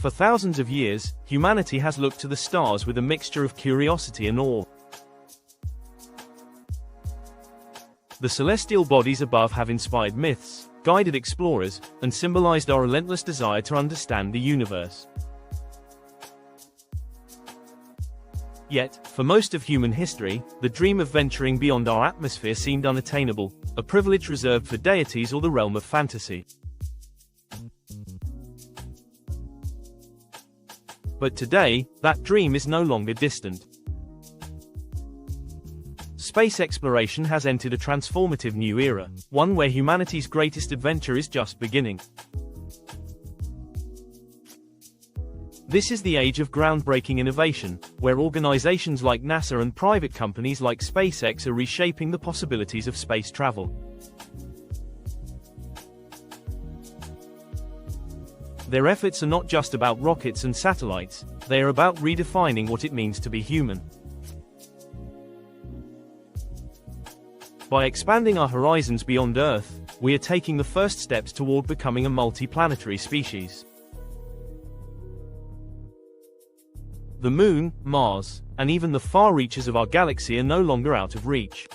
For thousands of years, humanity has looked to the stars with a mixture of curiosity and awe. The celestial bodies above have inspired myths, guided explorers, and symbolized our relentless desire to understand the universe. Yet, for most of human history, the dream of venturing beyond our atmosphere seemed unattainable, a privilege reserved for deities or the realm of fantasy. But today, that dream is no longer distant. Space exploration has entered a transformative new era, one where humanity's greatest adventure is just beginning. This is the age of groundbreaking innovation, where organizations like NASA and private companies like SpaceX are reshaping the possibilities of space travel. Their efforts are not just about rockets and satellites, they are about redefining what it means to be human. By expanding our horizons beyond Earth, we are taking the first steps toward becoming a multi-planetary species. The Moon, Mars, and even the far reaches of our galaxy are no longer out of reach.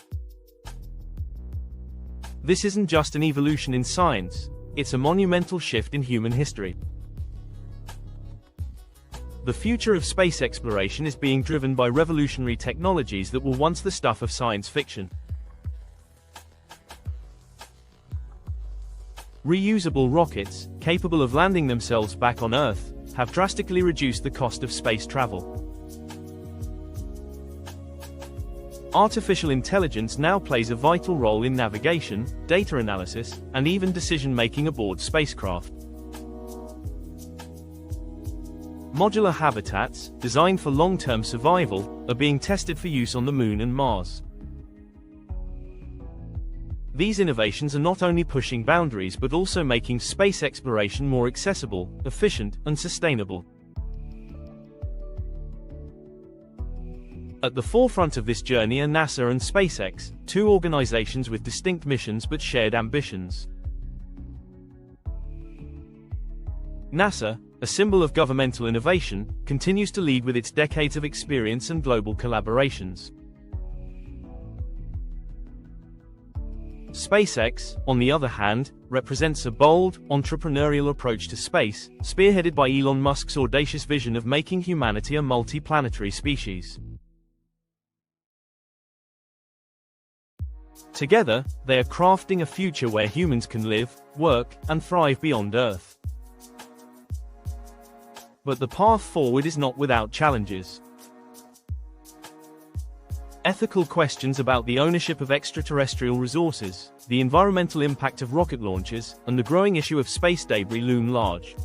This isn't just an evolution in science, it's a monumental shift in human history. The future of space exploration is being driven by revolutionary technologies that were once the stuff of science fiction. Reusable rockets, capable of landing themselves back on Earth, have drastically reduced the cost of space travel. Artificial intelligence now plays a vital role in navigation, data analysis, and even decision-making aboard spacecraft. Modular habitats, designed for long-term survival, are being tested for use on the Moon and Mars. These innovations are not only pushing boundaries but also making space exploration more accessible, efficient, and sustainable. At the forefront of this journey are NASA and SpaceX, two organizations with distinct missions but shared ambitions. NASA, a symbol of governmental innovation, continues to lead with its decades of experience and global collaborations. SpaceX, on the other hand, represents a bold, entrepreneurial approach to space, spearheaded by Elon Musk's audacious vision of making humanity a multi-planetary species. Together, they are crafting a future where humans can live, work, and thrive beyond Earth. But the path forward is not without challenges. Ethical questions about the ownership of extraterrestrial resources, the environmental impact of rocket launches, and the growing issue of space debris loom large.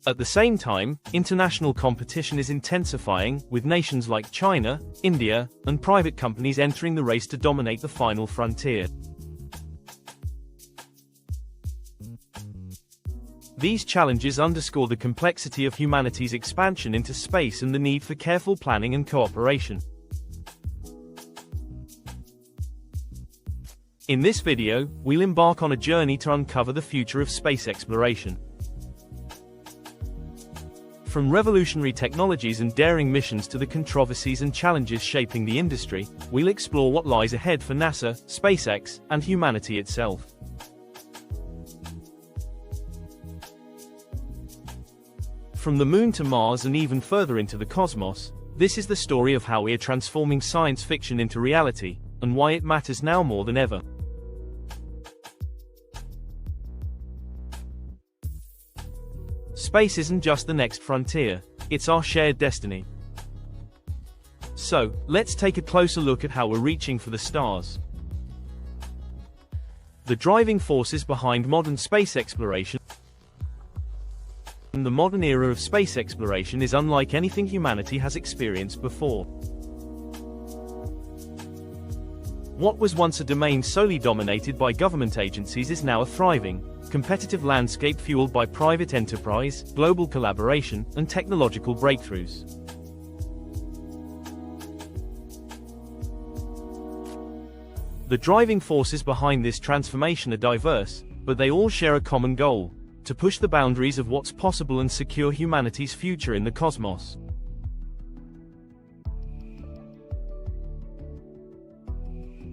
At the same time, international competition is intensifying, with nations like China, India, and private companies entering the race to dominate the final frontier. These challenges underscore the complexity of humanity's expansion into space and the need for careful planning and cooperation. In this video, we'll embark on a journey to uncover the future of space exploration. From revolutionary technologies and daring missions to the controversies and challenges shaping the industry, we'll explore what lies ahead for NASA, SpaceX, and humanity itself. From the Moon to Mars and even further into the cosmos, this is the story of how we are transforming science fiction into reality, and why it matters now more than ever. Space isn't just the next frontier, it's our shared destiny. So, let's take a closer look at how we're reaching for the stars. The driving forces behind modern space exploration. The modern era of space exploration is unlike anything humanity has experienced before. What was once a domain solely dominated by government agencies is now a thriving, competitive landscape fueled by private enterprise, global collaboration, and technological breakthroughs. The driving forces behind this transformation are diverse, but they all share a common goal: to push the boundaries of what's possible and secure humanity's future in the cosmos.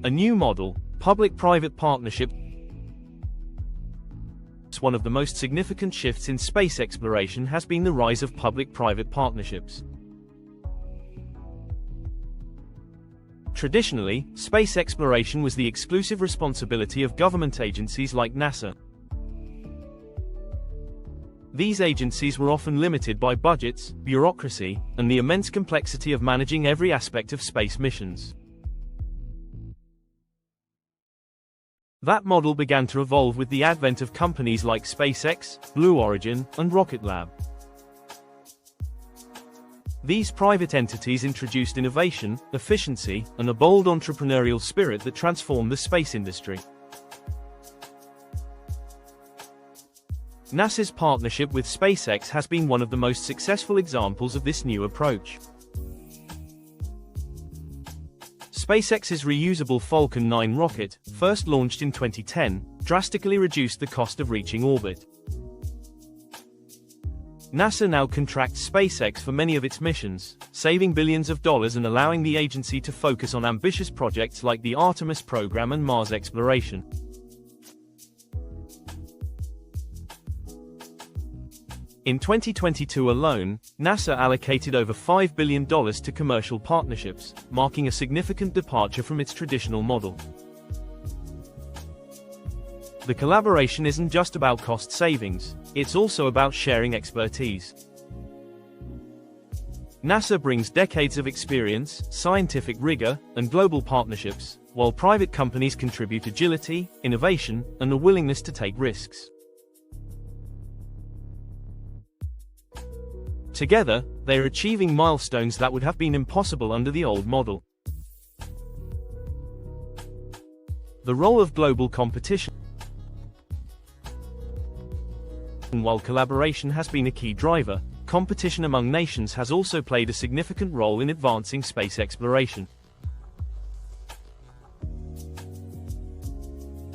A new model, public-private partnership. One of the most significant shifts in space exploration has been the rise of public-private partnerships. Traditionally, space exploration was the exclusive responsibility of government agencies like NASA. These agencies were often limited by budgets, bureaucracy, and the immense complexity of managing every aspect of space missions. That model began to evolve with the advent of companies like SpaceX, Blue Origin, and Rocket Lab. These private entities introduced innovation, efficiency, and a bold entrepreneurial spirit that transformed the space industry. NASA's partnership with SpaceX has been one of the most successful examples of this new approach. SpaceX's reusable Falcon 9 rocket, first launched in 2010, drastically reduced the cost of reaching orbit. NASA now contracts SpaceX for many of its missions, saving billions of dollars and allowing the agency to focus on ambitious projects like the Artemis program and Mars exploration. In 2022 alone, NASA allocated over $5 billion to commercial partnerships, marking a significant departure from its traditional model. The collaboration isn't just about cost savings, it's also about sharing expertise. NASA brings decades of experience, scientific rigor, and global partnerships, while private companies contribute agility, innovation, and a willingness to take risks. Together, they are achieving milestones that would have been impossible under the old model. The role of global competition. While collaboration has been a key driver, competition among nations has also played a significant role in advancing space exploration.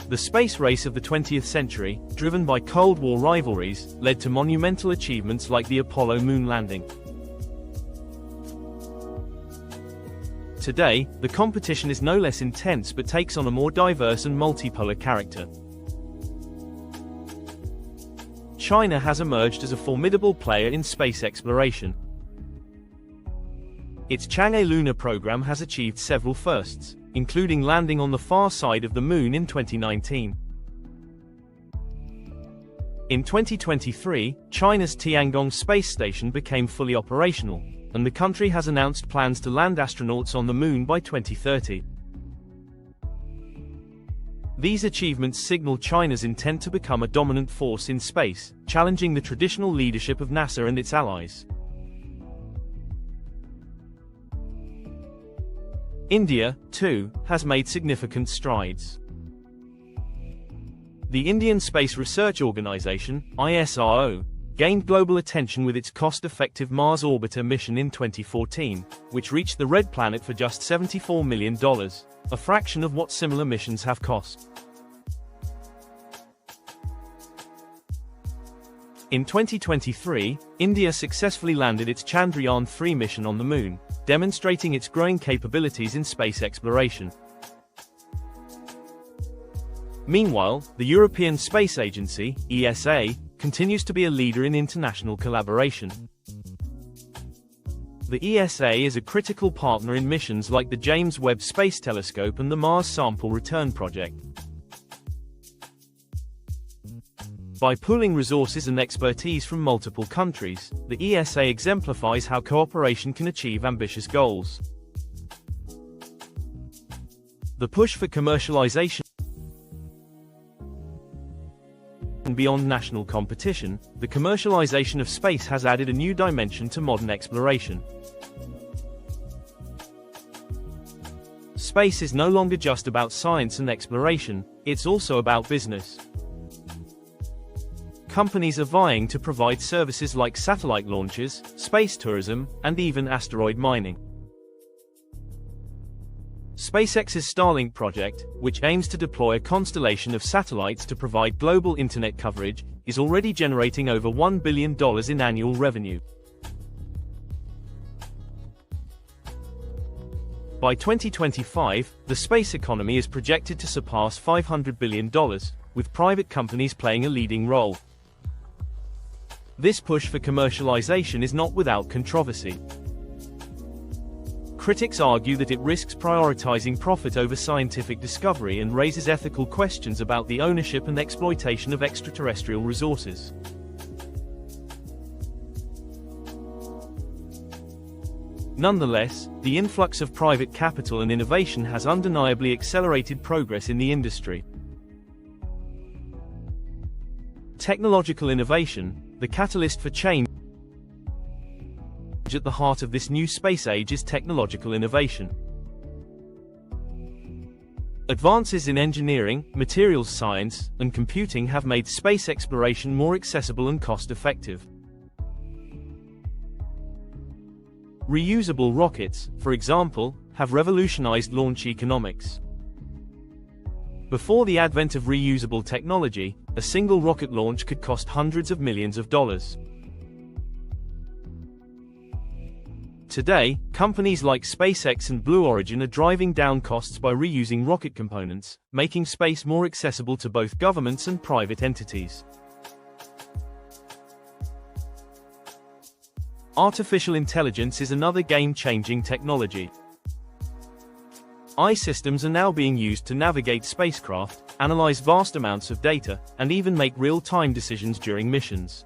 The space race of the 20th century, driven by Cold War rivalries, led to monumental achievements like the Apollo moon landing. Today, the competition is no less intense but takes on a more diverse and multipolar character. China has emerged as a formidable player in space exploration. Its Chang'e lunar program has achieved several firsts, including landing on the far side of the moon in 2019. In 2023, China's Tiangong space station became fully operational, and the country has announced plans to land astronauts on the moon by 2030. These achievements signal China's intent to become a dominant force in space, challenging the traditional leadership of NASA and its allies. India, too, has made significant strides. The Indian Space Research Organisation, ISRO, gained global attention with its cost-effective Mars orbiter mission in 2014, which reached the Red Planet for just $74 million, a fraction of what similar missions have cost. In 2023, India successfully landed its Chandrayaan-3 mission on the Moon, demonstrating its growing capabilities in space exploration. Meanwhile, the European Space Agency, ESA, continues to be a leader in international collaboration. The ESA is a critical partner in missions like the James Webb Space Telescope and the Mars Sample Return Project. By pooling resources and expertise from multiple countries, the ESA exemplifies how cooperation can achieve ambitious goals. The push for commercialization beyond national competition, the commercialization of space has added a new dimension to modern exploration. Space is no longer just about science and exploration, it's also about business. Companies are vying to provide services like satellite launches, space tourism, and even asteroid mining. SpaceX's Starlink project, which aims to deploy a constellation of satellites to provide global internet coverage, is already generating over $1 billion in annual revenue. By 2025, the space economy is projected to surpass $500 billion, with private companies playing a leading role. This push for commercialization is not without controversy. Critics argue that it risks prioritizing profit over scientific discovery and raises ethical questions about the ownership and exploitation of extraterrestrial resources. Nonetheless, the influx of private capital and innovation has undeniably accelerated progress in the industry. Technological innovation, the catalyst for change. At the heart of this new space age is technological innovation. Advances in engineering, materials science, and computing have made space exploration more accessible and cost-effective. Reusable rockets, for example, have revolutionized launch economics. Before the advent of reusable technology, a single rocket launch could cost hundreds of millions of dollars. Today, companies like SpaceX and Blue Origin are driving down costs by reusing rocket components, making space more accessible to both governments and private entities. Artificial intelligence is another game-changing technology. AI systems are now being used to navigate spacecraft, analyze vast amounts of data, and even make real-time decisions during missions.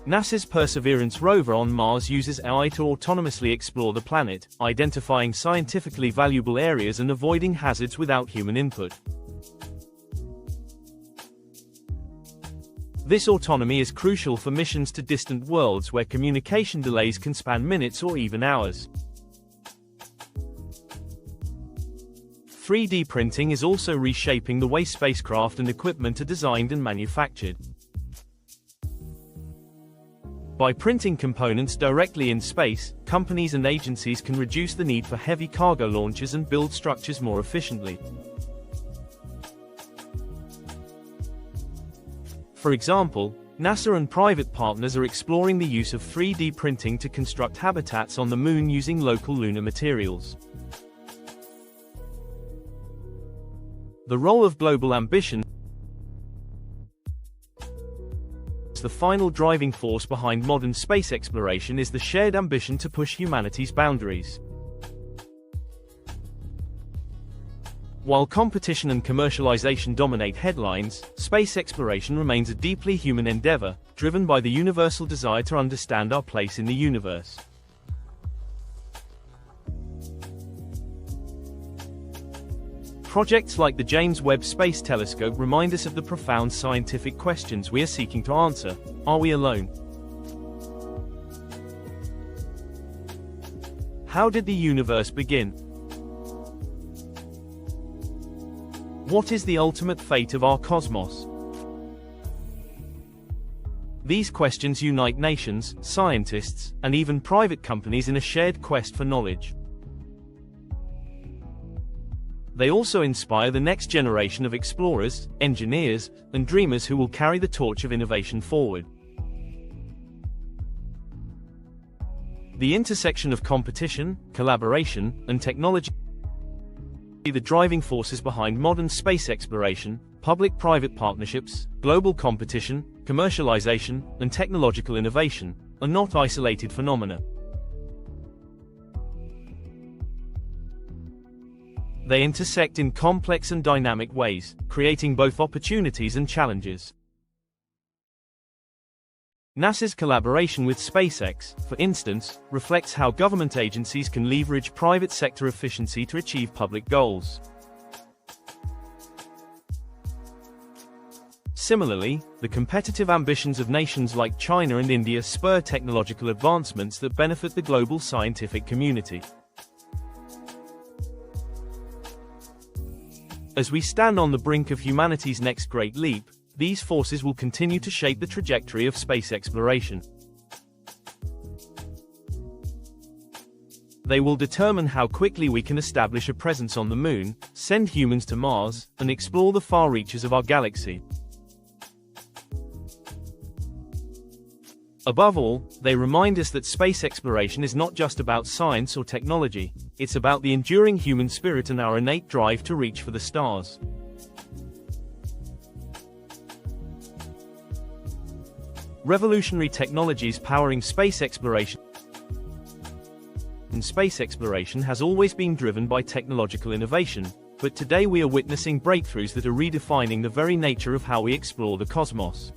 NASA's Perseverance rover on Mars uses AI to autonomously explore the planet, identifying scientifically valuable areas and avoiding hazards without human input. This autonomy is crucial for missions to distant worlds where communication delays can span minutes or even hours. 3D printing is also reshaping the way spacecraft and equipment are designed and manufactured. By printing components directly in space, companies and agencies can reduce the need for heavy cargo launches and build structures more efficiently. For example, NASA and private partners are exploring the use of 3D printing to construct habitats on the Moon using local lunar materials. The role of global ambition. The final driving force behind modern space exploration is the shared ambition to push humanity's boundaries. While competition and commercialization dominate headlines, space exploration remains a deeply human endeavor, driven by the universal desire to understand our place in the universe. Projects like the James Webb Space Telescope remind us of the profound scientific questions we are seeking to answer. Are we alone? How did the universe begin? What is the ultimate fate of our cosmos? These questions unite nations, scientists, and even private companies in a shared quest for knowledge. They also inspire the next generation of explorers, engineers, and dreamers who will carry the torch of innovation forward. The intersection of competition, collaboration, and technology are the driving forces behind modern space exploration. Public-private partnerships, global competition, commercialization, and technological innovation are not isolated phenomena. They intersect in complex and dynamic ways, creating both opportunities and challenges. NASA's collaboration with SpaceX, for instance, reflects how government agencies can leverage private sector efficiency to achieve public goals. Similarly, the competitive ambitions of nations like China and India spur technological advancements that benefit the global scientific community. As we stand on the brink of humanity's next great leap, these forces will continue to shape the trajectory of space exploration. They will determine how quickly we can establish a presence on the Moon, send humans to Mars, and explore the far reaches of our galaxy. Above all, they remind us that space exploration is not just about science or technology, it's about the enduring human spirit and our innate drive to reach for the stars. Revolutionary technologies powering space exploration. Space exploration has always been driven by technological innovation, but today we are witnessing breakthroughs that are redefining the very nature of how we explore the cosmos.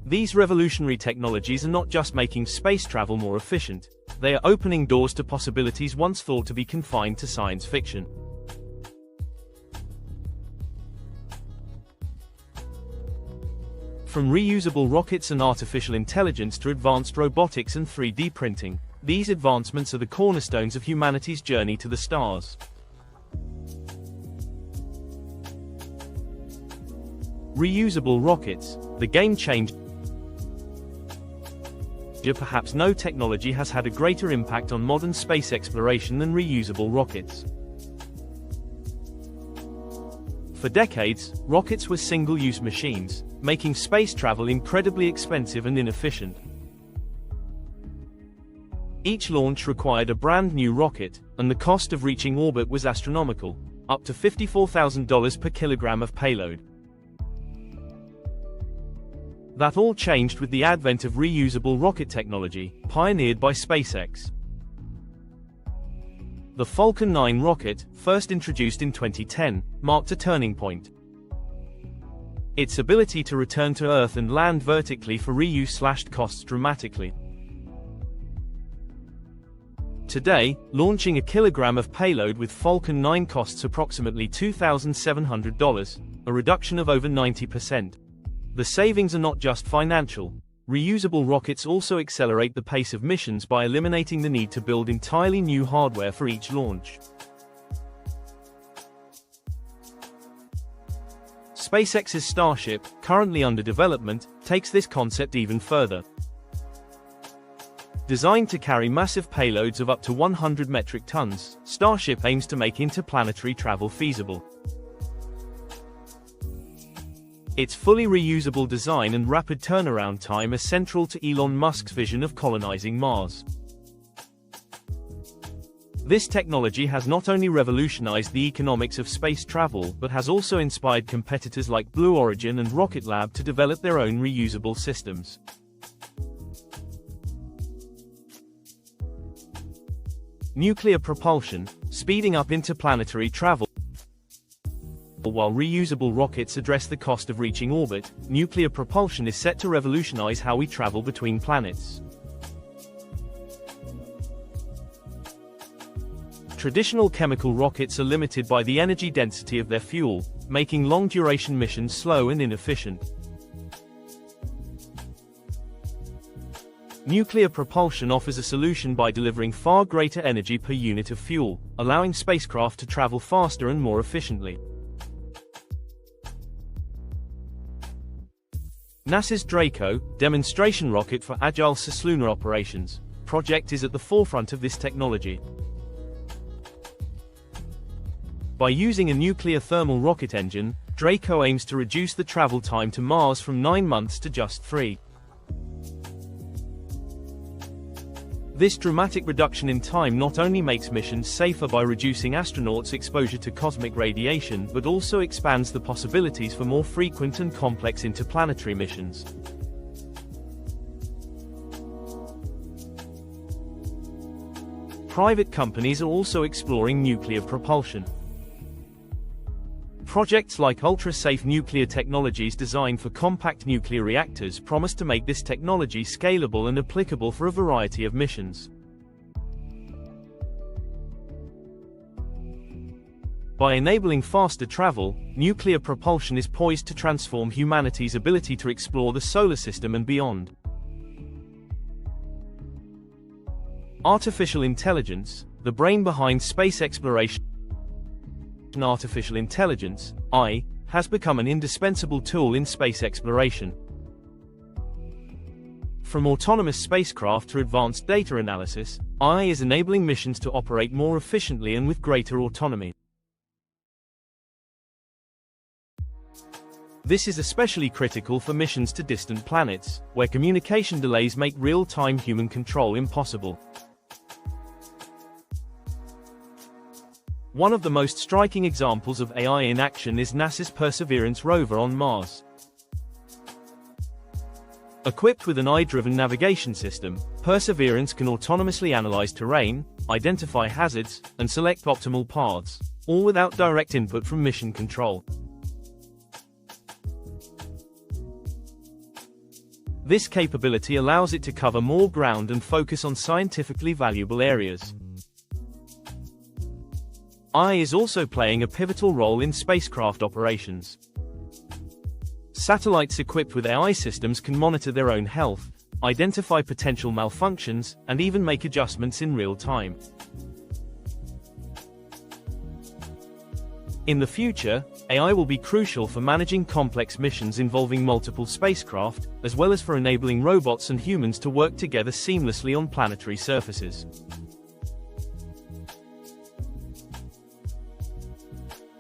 These revolutionary technologies are not just making space travel more efficient, they are opening doors to possibilities once thought to be confined to science fiction. From reusable rockets and artificial intelligence to advanced robotics and 3D printing, these advancements are the cornerstones of humanity's journey to the stars. Reusable rockets, the game changer. Perhaps no technology has had a greater impact on modern space exploration than reusable rockets. For decades, rockets were single-use machines, making space travel incredibly expensive and inefficient. Each launch required a brand new rocket, and the cost of reaching orbit was astronomical, up to $54,000 per kilogram of payload. That all changed with the advent of reusable rocket technology, pioneered by SpaceX. The Falcon 9 rocket, first introduced in 2010, marked a turning point. Its ability to return to Earth and land vertically for reuse slashed costs dramatically. Today, launching a kilogram of payload with Falcon 9 costs approximately $2,700, a reduction of over 90%. The savings are not just financial. Reusable rockets also accelerate the pace of missions by eliminating the need to build entirely new hardware for each launch. SpaceX's Starship, currently under development, takes this concept even further. Designed to carry massive payloads of up to 100 metric tons, Starship aims to make interplanetary travel feasible. Its fully reusable design and rapid turnaround time are central to Elon Musk's vision of colonizing Mars. This technology has not only revolutionized the economics of space travel but has also inspired competitors like Blue Origin and Rocket Lab to develop their own reusable systems. Nuclear propulsion, speeding up interplanetary travel. While reusable rockets address the cost of reaching orbit, nuclear propulsion is set to revolutionize how we travel between planets. Traditional chemical rockets are limited by the energy density of their fuel, making long-duration missions slow and inefficient. Nuclear propulsion offers a solution by delivering far greater energy per unit of fuel, allowing spacecraft to travel faster and more efficiently. NASA's Draco, demonstration rocket for agile cislunar operations, project is at the forefront of this technology. By using a nuclear thermal rocket engine, Draco aims to reduce the travel time to Mars from 9 months to just 3. This dramatic reduction in time not only makes missions safer by reducing astronauts' exposure to cosmic radiation but also expands the possibilities for more frequent and complex interplanetary missions. Private companies are also exploring nuclear propulsion. Projects like ultra-safe nuclear technologies designed for compact nuclear reactors promise to make this technology scalable and applicable for a variety of missions. By enabling faster travel, nuclear propulsion is poised to transform humanity's ability to explore the solar system and beyond. Artificial intelligence, the brain behind space exploration. Artificial intelligence, AI, has become an indispensable tool in space exploration. From autonomous spacecraft to advanced data analysis, AI is enabling missions to operate more efficiently and with greater autonomy. This is especially critical for missions to distant planets, where communication delays make real-time human control impossible. One of the most striking examples of AI in action is NASA's Perseverance rover on Mars. Equipped with an AI-driven navigation system, Perseverance can autonomously analyze terrain, identify hazards, and select optimal paths, all without direct input from mission control. This capability allows it to cover more ground and focus on scientifically valuable areas. AI is also playing a pivotal role in spacecraft operations. Satellites equipped with AI systems can monitor their own health, identify potential malfunctions, and even make adjustments in real time. In the future, AI will be crucial for managing complex missions involving multiple spacecraft, as well as for enabling robots and humans to work together seamlessly on planetary surfaces.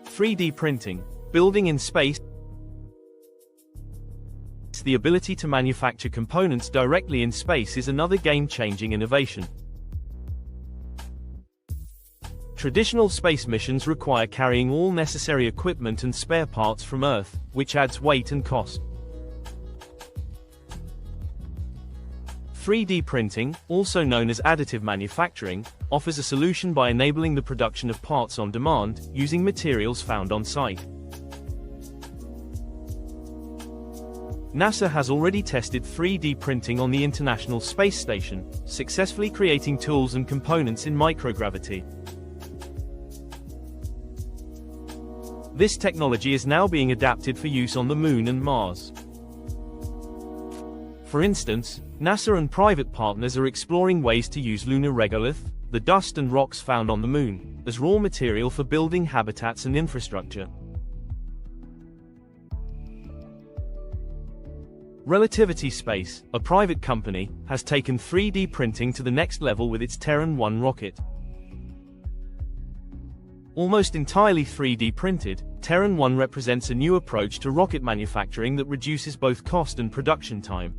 3D printing, building in space. The ability to manufacture components directly in space is another game-changing innovation. Traditional space missions require carrying all necessary equipment and spare parts from Earth, which adds weight and cost. 3D printing, also known as additive manufacturing, offers a solution by enabling the production of parts on demand, using materials found on site. NASA has already tested 3D printing on the International Space Station, successfully creating tools and components in microgravity. This technology is now being adapted for use on the Moon and Mars. For instance, NASA and private partners are exploring ways to use lunar regolith, the dust and rocks found on the Moon, as raw material for building habitats and infrastructure. Relativity Space, a private company, has taken 3D printing to the next level with its Terran 1 rocket. Almost entirely 3D printed, Terran 1 represents a new approach to rocket manufacturing that reduces both cost and production time.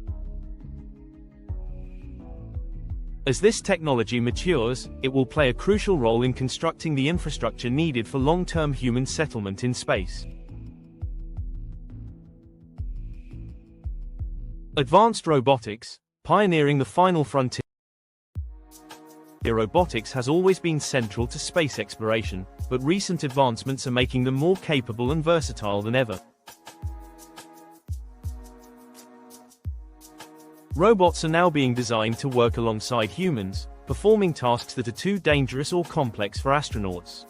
As this technology matures, it will play a crucial role in constructing the infrastructure needed for long-term human settlement in space. Advanced robotics, pioneering the final frontier. Robotics has always been central to space exploration, but recent advancements are making them more capable and versatile than ever. Robots are now being designed to work alongside humans, performing tasks that are too dangerous or complex for astronauts.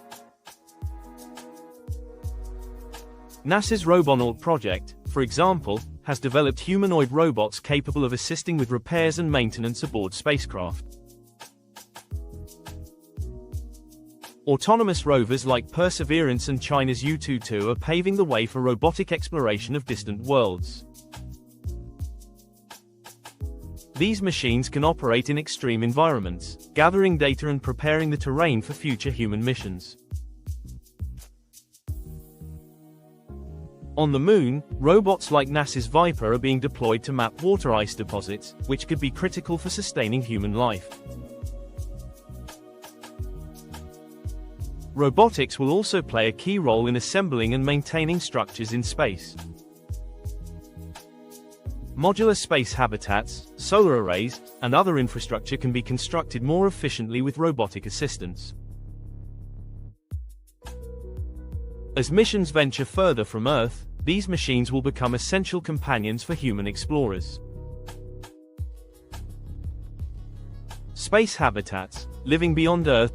NASA's Robonaut project, for example, has developed humanoid robots capable of assisting with repairs and maintenance aboard spacecraft. Autonomous rovers like Perseverance and China's Yutu-2 are paving the way for robotic exploration of distant worlds. These machines can operate in extreme environments, gathering data and preparing the terrain for future human missions. On the Moon, robots like NASA's Viper are being deployed to map water ice deposits, which could be critical for sustaining human life. Robotics will also play a key role in assembling and maintaining structures in space. Modular space habitats, solar arrays, and other infrastructure can be constructed more efficiently with robotic assistance. As missions venture further from Earth, these machines will become essential companions for human explorers. Space habitats, living beyond Earth.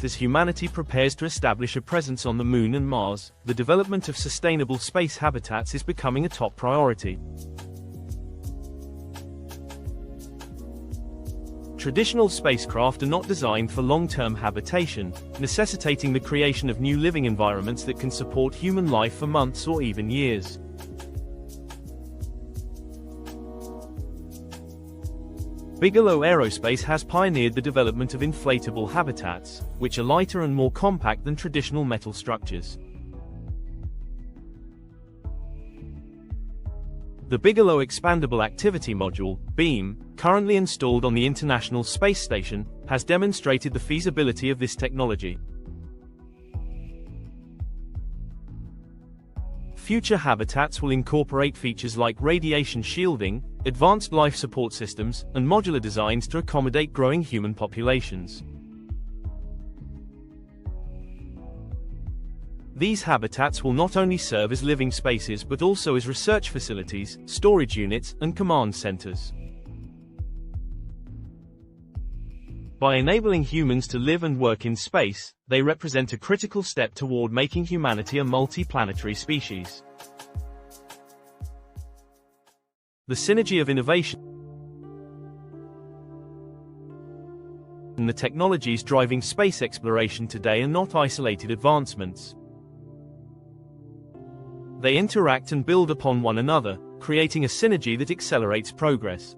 As humanity prepares to establish a presence on the Moon and Mars, the development of sustainable space habitats is becoming a top priority. Traditional spacecraft are not designed for long-term habitation, necessitating the creation of new living environments that can support human life for months or even years. Bigelow Aerospace has pioneered the development of inflatable habitats, which are lighter and more compact than traditional metal structures. The Bigelow Expandable Activity Module, BEAM, currently installed on the International Space Station, has demonstrated the feasibility of this technology. Future habitats will incorporate features like radiation shielding, advanced life support systems, and modular designs to accommodate growing human populations. These habitats will not only serve as living spaces but also as research facilities, storage units, and command centers. By enabling humans to live and work in space, they represent a critical step toward making humanity a multi-planetary species. The synergy of innovation and the technologies driving space exploration today are not isolated advancements. They interact and build upon one another, creating a synergy that accelerates progress.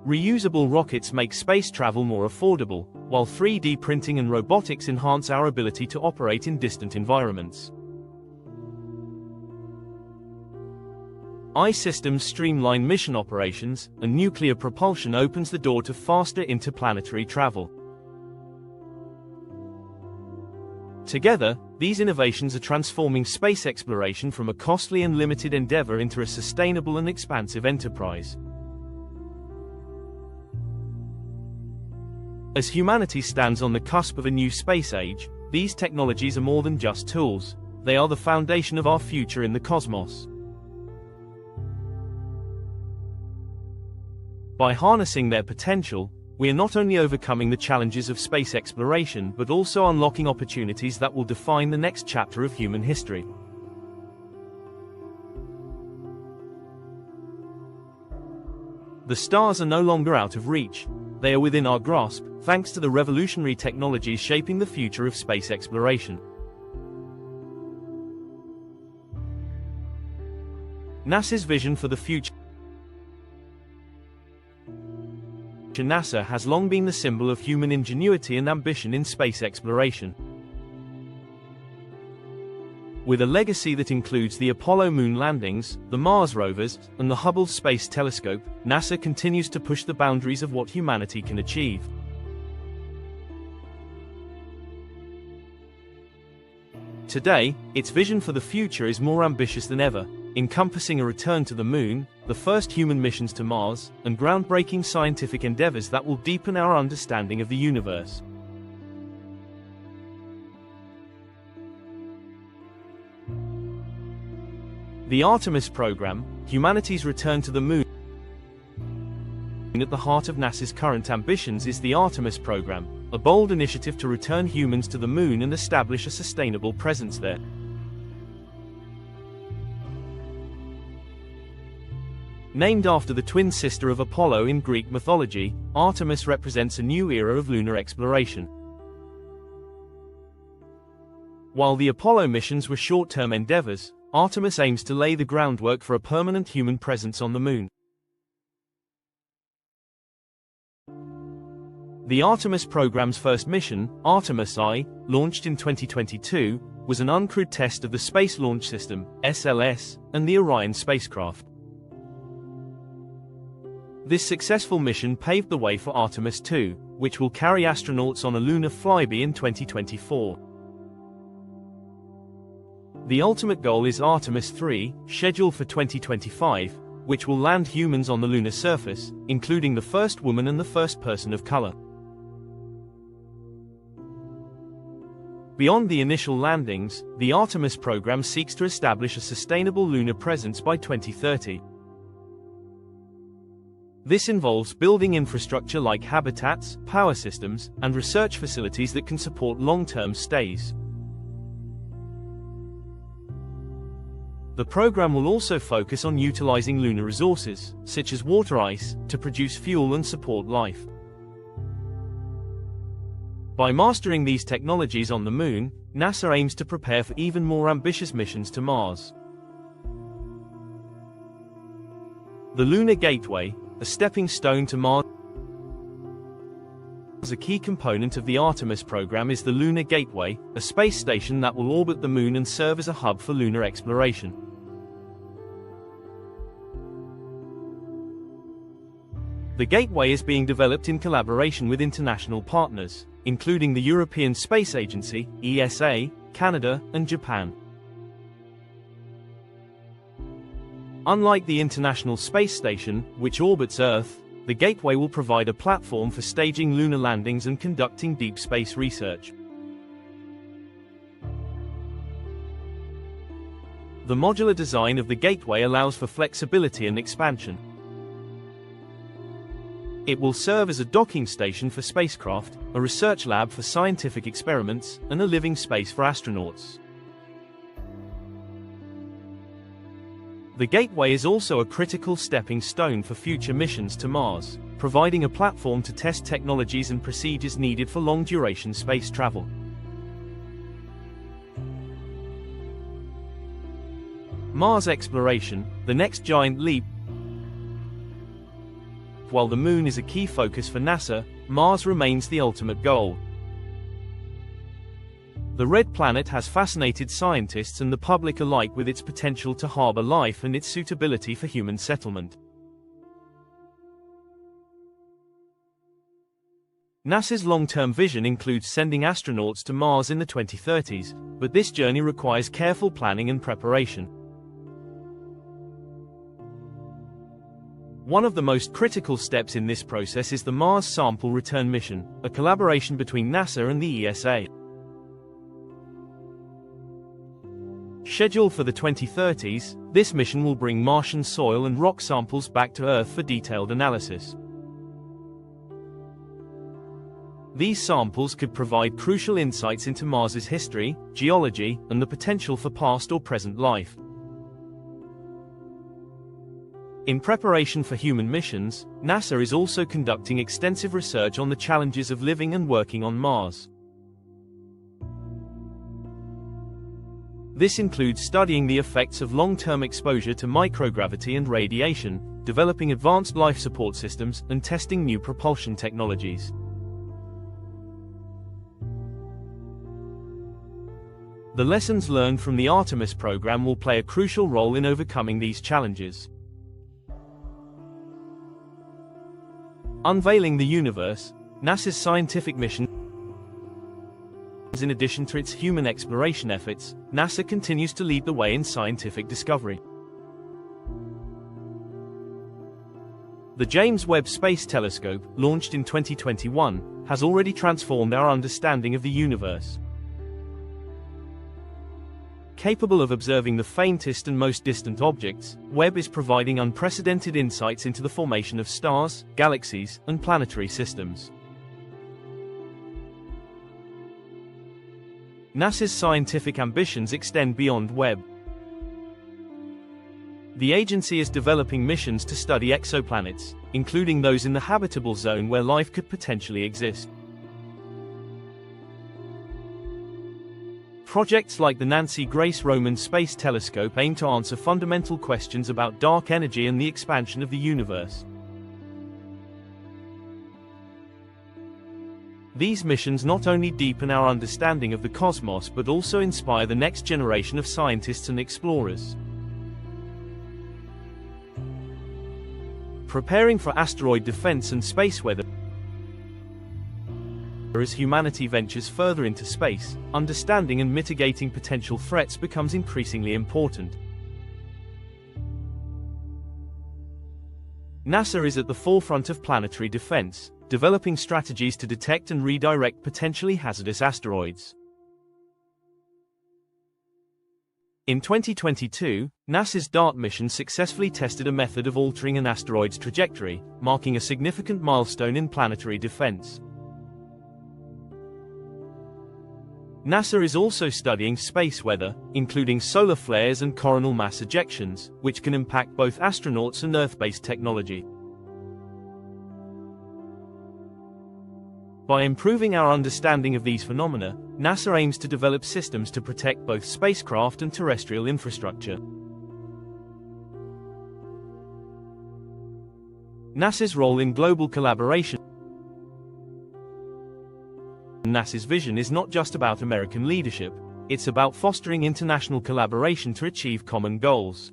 Reusable rockets make space travel more affordable, while 3D printing and robotics enhance our ability to operate in distant environments. I-systems streamline mission operations, and nuclear propulsion opens the door to faster interplanetary travel. Together, these innovations are transforming space exploration from a costly and limited endeavor into a sustainable and expansive enterprise. As humanity stands on the cusp of a new space age, these technologies are more than just tools. They are the foundation of our future in the cosmos. By harnessing their potential, we are not only overcoming the challenges of space exploration but also unlocking opportunities that will define the next chapter of human history. The stars are no longer out of reach. They are within our grasp, thanks to the revolutionary technologies shaping the future of space exploration. NASA's vision for the future. NASA has long been the symbol of human ingenuity and ambition in space exploration. With a legacy that includes the Apollo moon landings, the Mars rovers, and the Hubble Space Telescope, NASA continues to push the boundaries of what humanity can achieve. Today, its vision for the future is more ambitious than ever, encompassing a return to the moon, the first human missions to Mars, and groundbreaking scientific endeavors that will deepen our understanding of the universe. The Artemis program, humanity's return to the moon. At the heart of NASA's current ambitions is the Artemis program, a bold initiative to return humans to the moon and establish a sustainable presence there. Named after the twin sister of Apollo in Greek mythology, Artemis represents a new era of lunar exploration. While the Apollo missions were short-term endeavors, Artemis aims to lay the groundwork for a permanent human presence on the moon. The Artemis program's first mission, Artemis I, launched in 2022, was an uncrewed test of the Space Launch System, SLS, and the Orion spacecraft. This successful mission paved the way for Artemis II, which will carry astronauts on a lunar flyby in 2024. The ultimate goal is Artemis III, scheduled for 2025, which will land humans on the lunar surface, including the first woman and the first person of color. Beyond the initial landings, the Artemis program seeks to establish a sustainable lunar presence by 2030. This involves building infrastructure like habitats, power systems, and research facilities that can support long-term stays. The program will also focus on utilizing lunar resources, such as water ice, to produce fuel and support life. By mastering these technologies on the moon, NASA aims to prepare for even more ambitious missions to Mars. The Lunar Gateway, a stepping stone to Mars. A key component of the Artemis program is the Lunar Gateway, a space station that will orbit the Moon and serve as a hub for lunar exploration. The Gateway is being developed in collaboration with international partners, including the European Space Agency, ESA, Canada, and Japan. Unlike the International Space Station, which orbits Earth, the Gateway will provide a platform for staging lunar landings and conducting deep space research. The modular design of the Gateway allows for flexibility and expansion. It will serve as a docking station for spacecraft, a research lab for scientific experiments, and a living space for astronauts. The Gateway is also a critical stepping stone for future missions to Mars, providing a platform to test technologies and procedures needed for long-duration space travel. Mars exploration, the next giant leap. While the Moon is a key focus for NASA, Mars remains the ultimate goal. The Red Planet has fascinated scientists and the public alike with its potential to harbor life and its suitability for human settlement. NASA's long-term vision includes sending astronauts to Mars in the 2030s, but this journey requires careful planning and preparation. One of the most critical steps in this process is the Mars Sample Return Mission, a collaboration between NASA and the ESA. Scheduled for the 2030s, this mission will bring Martian soil and rock samples back to Earth for detailed analysis. These samples could provide crucial insights into Mars's history, geology, and the potential for past or present life. In preparation for human missions, NASA is also conducting extensive research on the challenges of living and working on Mars. This includes studying the effects of long-term exposure to microgravity and radiation, developing advanced life support systems, and testing new propulsion technologies. The lessons learned from the Artemis program will play a crucial role in overcoming these challenges. Unveiling the universe, NASA's scientific mission. In addition to its human exploration efforts, NASA continues to lead the way in scientific discovery. The James Webb Space Telescope, launched in 2021, has already transformed our understanding of the universe. Capable of observing the faintest and most distant objects, Webb is providing unprecedented insights into the formation of stars, galaxies, and planetary systems. NASA's scientific ambitions extend beyond Webb. The agency is developing missions to study exoplanets, including those in the habitable zone where life could potentially exist. Projects like the Nancy Grace Roman Space Telescope aim to answer fundamental questions about dark energy and the expansion of the universe. These missions not only deepen our understanding of the cosmos but also inspire the next generation of scientists and explorers. Preparing for asteroid defense and space weather. As humanity ventures further into space, understanding and mitigating potential threats becomes increasingly important. NASA is at the forefront of planetary defense, developing strategies to detect and redirect potentially hazardous asteroids. In 2022, NASA's DART mission successfully tested a method of altering an asteroid's trajectory, marking a significant milestone in planetary defense. NASA is also studying space weather, including solar flares and coronal mass ejections, which can impact both astronauts and Earth-based technology. By improving our understanding of these phenomena, NASA aims to develop systems to protect both spacecraft and terrestrial infrastructure. NASA's role in global collaboration. NASA's vision is not just about American leadership, it's about fostering international collaboration to achieve common goals.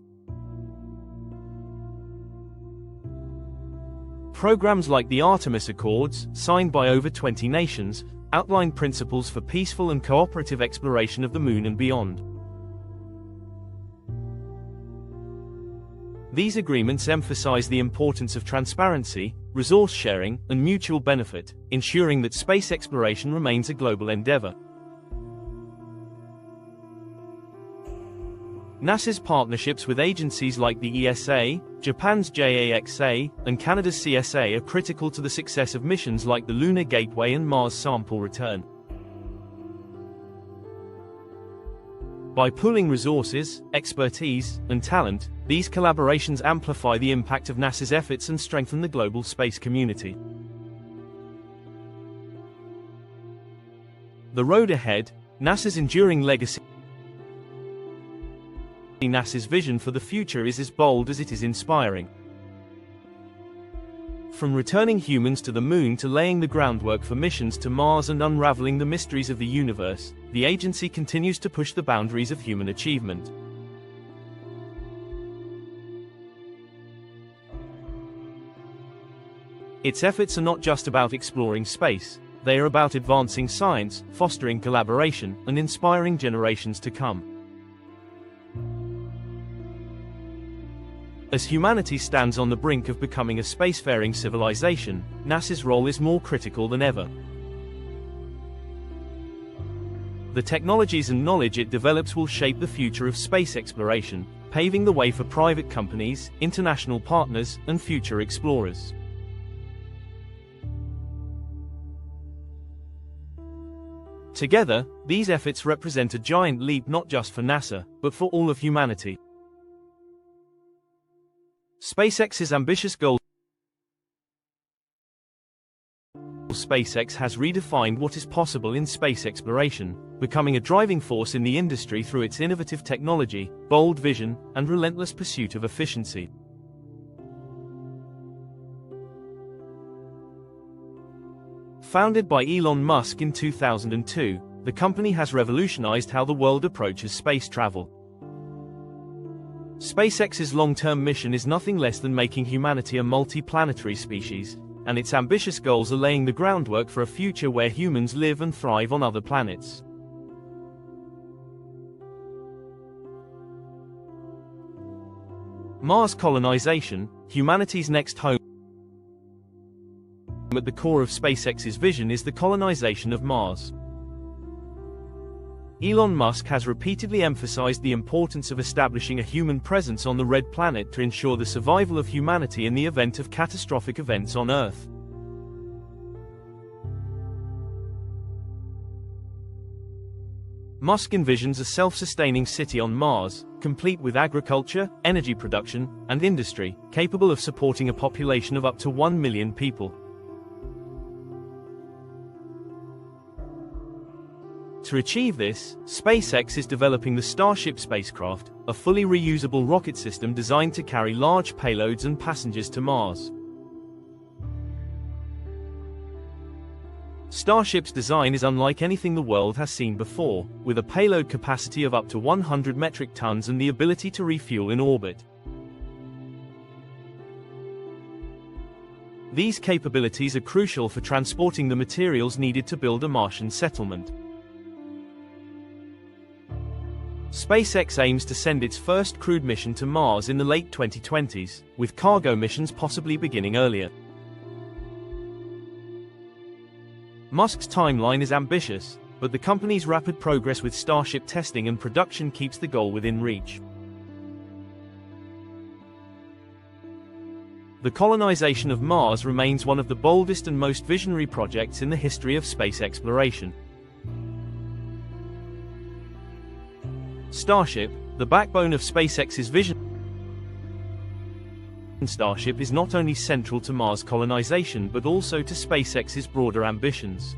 Programs like the Artemis Accords, signed by over 20 nations, outline principles for peaceful and cooperative exploration of the Moon and beyond. These agreements emphasize the importance of transparency, resource sharing, and mutual benefit, ensuring that space exploration remains a global endeavor. NASA's partnerships with agencies like the ESA, Japan's JAXA, and Canada's CSA are critical to the success of missions like the Lunar Gateway and Mars Sample Return. By pooling resources, expertise, and talent, these collaborations amplify the impact of NASA's efforts and strengthen the global space community. The road ahead, NASA's enduring legacy. NASA's vision for the future is as bold as it is inspiring. From returning humans to the Moon to laying the groundwork for missions to Mars and unraveling the mysteries of the universe, the agency continues to push the boundaries of human achievement. Its efforts are not just about exploring space, they are about advancing science, fostering collaboration, and inspiring generations to come. As humanity stands on the brink of becoming a spacefaring civilization, NASA's role is more critical than ever. The technologies and knowledge it develops will shape the future of space exploration, paving the way for private companies, international partners, and future explorers. Together, these efforts represent a giant leap not just for NASA, but for all of humanity. SpaceX's ambitious goals. SpaceX has redefined what is possible in space exploration, becoming a driving force in the industry through its innovative technology, bold vision, and relentless pursuit of efficiency. Founded by Elon Musk in 2002, the company has revolutionized how the world approaches space travel. SpaceX's long-term mission is nothing less than making humanity a multi-planetary species, and its ambitious goals are laying the groundwork for a future where humans live and thrive on other planets. Mars colonization, humanity's next home. At the core of SpaceX's vision is the colonization of Mars. Elon Musk has repeatedly emphasized the importance of establishing a human presence on the Red Planet to ensure the survival of humanity in the event of catastrophic events on Earth. Musk envisions a self-sustaining city on Mars, complete with agriculture, energy production, and industry, capable of supporting a population of up to 1 million people. To achieve this, SpaceX is developing the Starship spacecraft, a fully reusable rocket system designed to carry large payloads and passengers to Mars. Starship's design is unlike anything the world has seen before, with a payload capacity of up to 100 metric tons and the ability to refuel in orbit. These capabilities are crucial for transporting the materials needed to build a Martian settlement. SpaceX aims to send its first crewed mission to Mars in the late 2020s, with cargo missions possibly beginning earlier. Musk's timeline is ambitious, but the company's rapid progress with Starship testing and production keeps the goal within reach. The colonization of Mars remains one of the boldest and most visionary projects in the history of space exploration. Starship, the backbone of SpaceX's vision. Starship is not only central to Mars colonization but also to SpaceX's broader ambitions.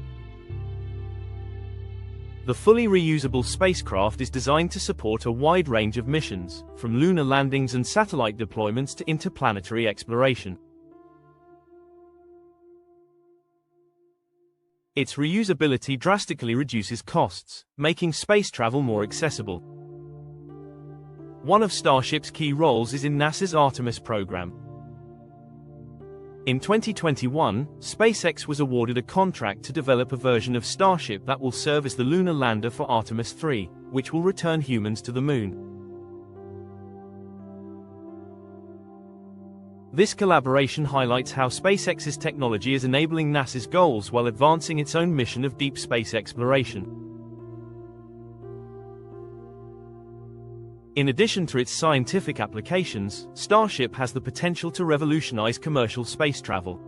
The fully reusable spacecraft is designed to support a wide range of missions, from lunar landings and satellite deployments to interplanetary exploration. Its reusability drastically reduces costs, making space travel more accessible. One of Starship's key roles is in NASA's Artemis program. In 2021, SpaceX was awarded a contract to develop a version of Starship that will serve as the lunar lander for Artemis 3, which will return humans to the Moon. This collaboration highlights how SpaceX's technology is enabling NASA's goals while advancing its own mission of deep space exploration. In addition to its scientific applications, Starship has the potential to revolutionize commercial space travel.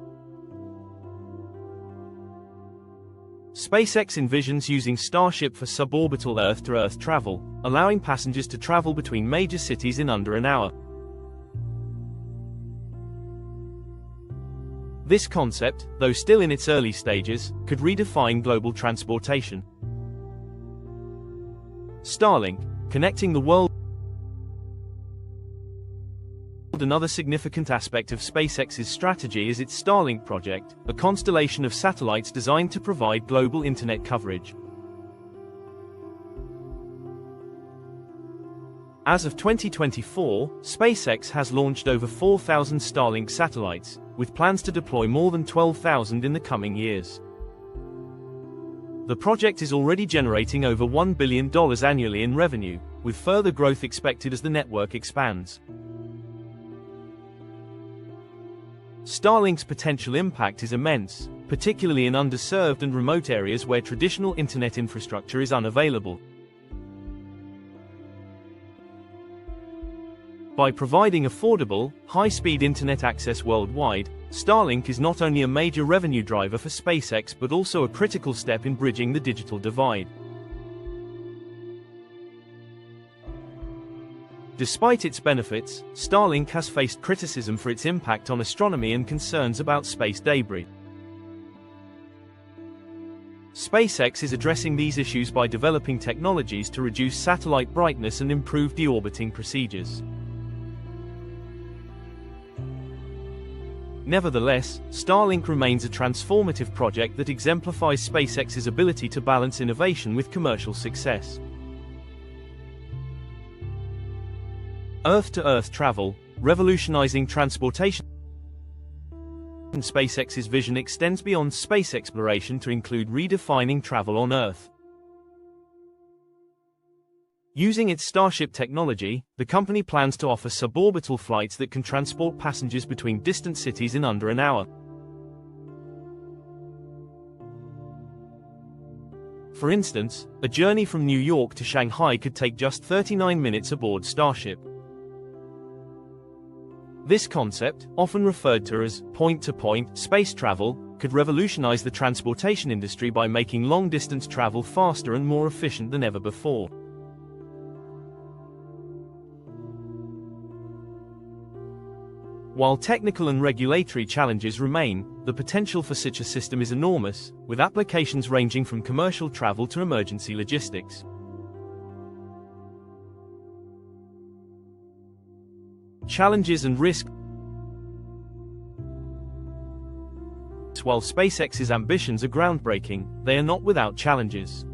SpaceX envisions using Starship for suborbital Earth-to-Earth travel, allowing passengers to travel between major cities in under an hour. This concept, though still in its early stages, could redefine global transportation. Starlink, connecting the world. Another significant aspect of SpaceX's strategy is its Starlink project, a constellation of satellites designed to provide global internet coverage. As of 2024, SpaceX has launched over 4,000 Starlink satellites, with plans to deploy more than 12,000 in the coming years. The project is already generating over $1 billion annually in revenue, with further growth expected as the network expands. Starlink's potential impact is immense, particularly in underserved and remote areas where traditional internet infrastructure is unavailable. By providing affordable, high-speed internet access worldwide, Starlink is not only a major revenue driver for SpaceX but also a critical step in bridging the digital divide. Despite its benefits, Starlink has faced criticism for its impact on astronomy and concerns about space debris. SpaceX is addressing these issues by developing technologies to reduce satellite brightness and improve deorbiting procedures. Nevertheless, Starlink remains a transformative project that exemplifies SpaceX's ability to balance innovation with commercial success. Earth-to-Earth travel, revolutionizing transportation. SpaceX's vision extends beyond space exploration to include redefining travel on Earth. Using its Starship technology, the company plans to offer suborbital flights that can transport passengers between distant cities in under an hour. For instance, a journey from New York to Shanghai could take just 39 minutes aboard Starship. This concept, often referred to as point-to-point space travel, could revolutionize the transportation industry by making long-distance travel faster and more efficient than ever before. While technical and regulatory challenges remain, the potential for such a system is enormous, with applications ranging from commercial travel to emergency logistics. Challenges and risks. While SpaceX's ambitions are groundbreaking, they are not without challenges.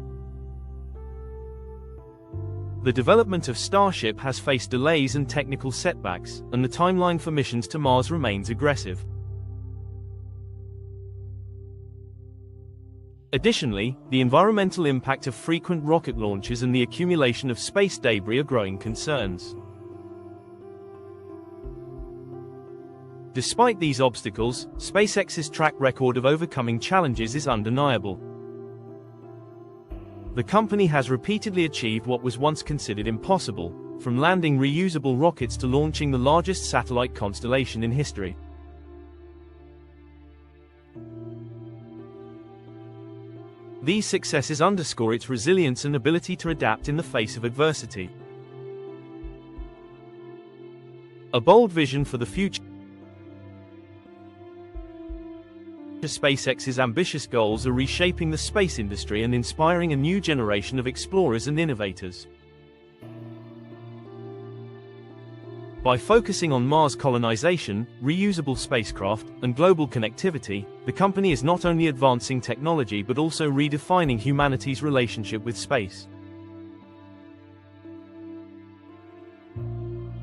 The development of Starship has faced delays and technical setbacks, and the timeline for missions to Mars remains aggressive. Additionally, the environmental impact of frequent rocket launches and the accumulation of space debris are growing concerns. Despite these obstacles, SpaceX's track record of overcoming challenges is undeniable. The company has repeatedly achieved what was once considered impossible, from landing reusable rockets to launching the largest satellite constellation in history. These successes underscore its resilience and ability to adapt in the face of adversity. A bold vision for the future. SpaceX's ambitious goals are reshaping the space industry and inspiring a new generation of explorers and innovators. By focusing on Mars colonization, reusable spacecraft, and global connectivity, the company is not only advancing technology but also redefining humanity's relationship with space.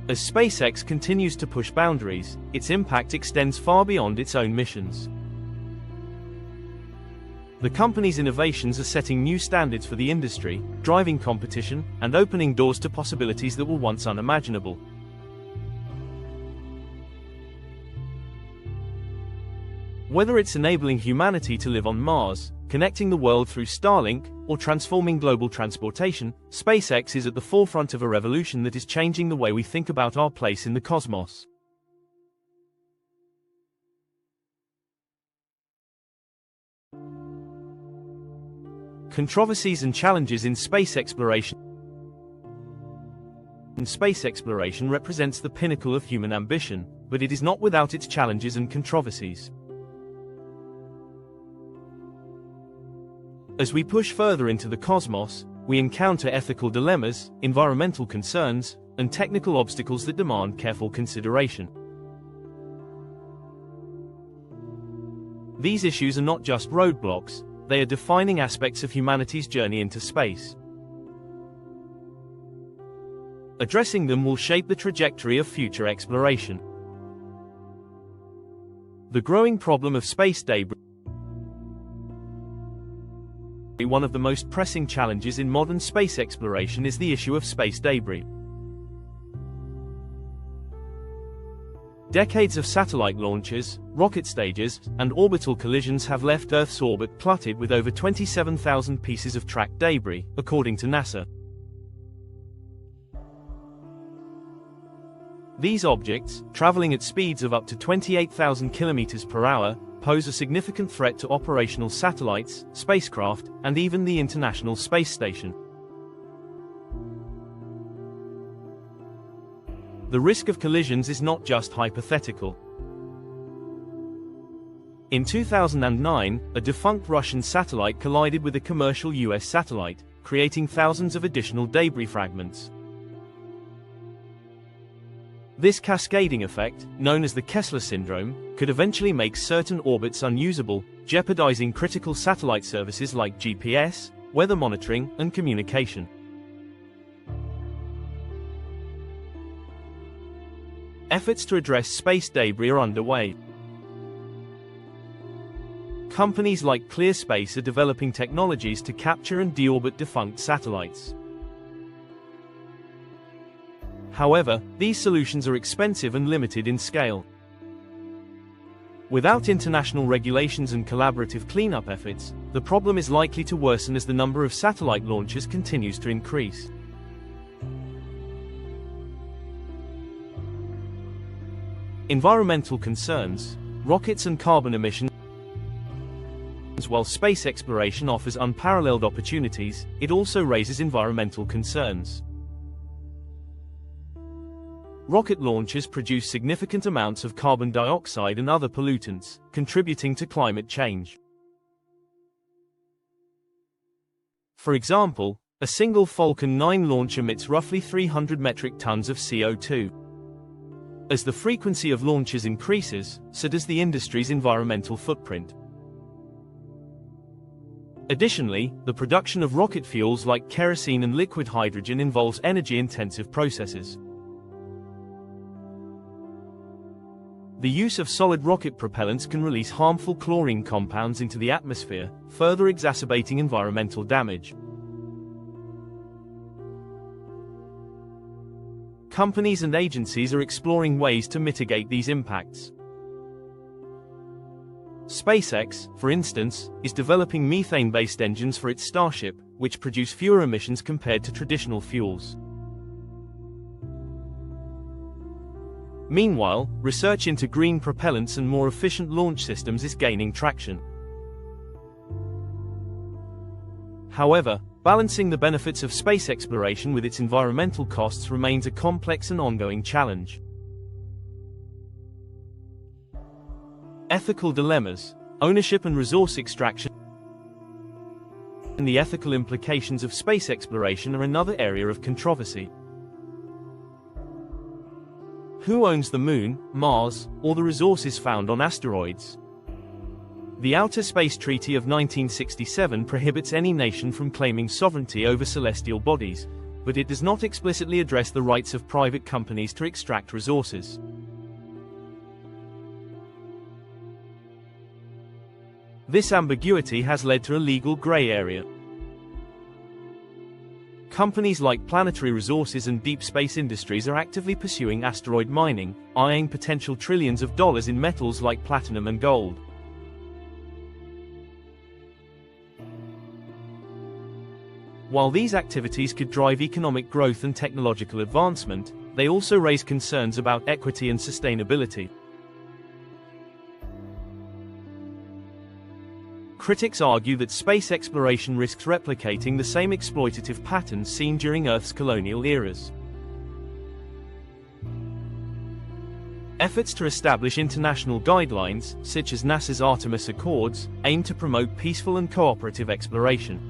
As SpaceX continues to push boundaries, its impact extends far beyond its own missions. The company's innovations are setting new standards for the industry, driving competition, and opening doors to possibilities that were once unimaginable. Whether it's enabling humanity to live on Mars, connecting the world through Starlink, or transforming global transportation, SpaceX is at the forefront of a revolution that is changing the way we think about our place in the cosmos. Controversies and challenges in space exploration. Space exploration represents the pinnacle of human ambition, but it is not without its challenges and controversies. As we push further into the cosmos, we encounter ethical dilemmas, environmental concerns, and technical obstacles that demand careful consideration. These issues are not just roadblocks, they are defining aspects of humanity's journey into space. Addressing them will shape the trajectory of future exploration. The growing problem of space debris. One of the most pressing challenges in modern space exploration is the issue of space debris. Decades of satellite launches, rocket stages, and orbital collisions have left Earth's orbit cluttered with over 27,000 pieces of tracked debris, according to NASA. These objects, traveling at speeds of up to 28,000 km per hour, pose a significant threat to operational satellites, spacecraft, and even the International Space Station. The risk of collisions is not just hypothetical. In 2009, a defunct Russian satellite collided with a commercial US satellite, creating thousands of additional debris fragments. This cascading effect, known as the Kessler syndrome, could eventually make certain orbits unusable, jeopardizing critical satellite services like GPS, weather monitoring, and communication. Efforts to address space debris are underway. Companies like ClearSpace are developing technologies to capture and deorbit defunct satellites. However, these solutions are expensive and limited in scale. Without international regulations and collaborative cleanup efforts, the problem is likely to worsen as the number of satellite launches continues to increase. Environmental concerns, rockets and carbon emissions. While space exploration offers unparalleled opportunities, it also raises environmental concerns. Rocket launches produce significant amounts of carbon dioxide and other pollutants, contributing to climate change. For example, a single Falcon 9 launch emits roughly 300 metric tons of CO2. As the frequency of launches increases, so does the industry's environmental footprint. Additionally, the production of rocket fuels like kerosene and liquid hydrogen involves energy-intensive processes. The use of solid rocket propellants can release harmful chlorine compounds into the atmosphere, further exacerbating environmental damage. Companies and agencies are exploring ways to mitigate these impacts. SpaceX, for instance, is developing methane-based engines for its Starship, which produce fewer emissions compared to traditional fuels. Meanwhile, research into green propellants and more efficient launch systems is gaining traction. However, balancing the benefits of space exploration with its environmental costs remains a complex and ongoing challenge. Ethical dilemmas, ownership and resource extraction, and the ethical implications of space exploration are another area of controversy. Who owns the Moon, Mars, or the resources found on asteroids? The Outer Space Treaty of 1967 prohibits any nation from claiming sovereignty over celestial bodies, but it does not explicitly address the rights of private companies to extract resources. This ambiguity has led to a legal gray area. Companies like Planetary Resources and Deep Space Industries are actively pursuing asteroid mining, eyeing potential trillions of dollars in metals like platinum and gold. While these activities could drive economic growth and technological advancement, they also raise concerns about equity and sustainability. Critics argue that space exploration risks replicating the same exploitative patterns seen during Earth's colonial eras. Efforts to establish international guidelines, such as NASA's Artemis Accords, aim to promote peaceful and cooperative exploration.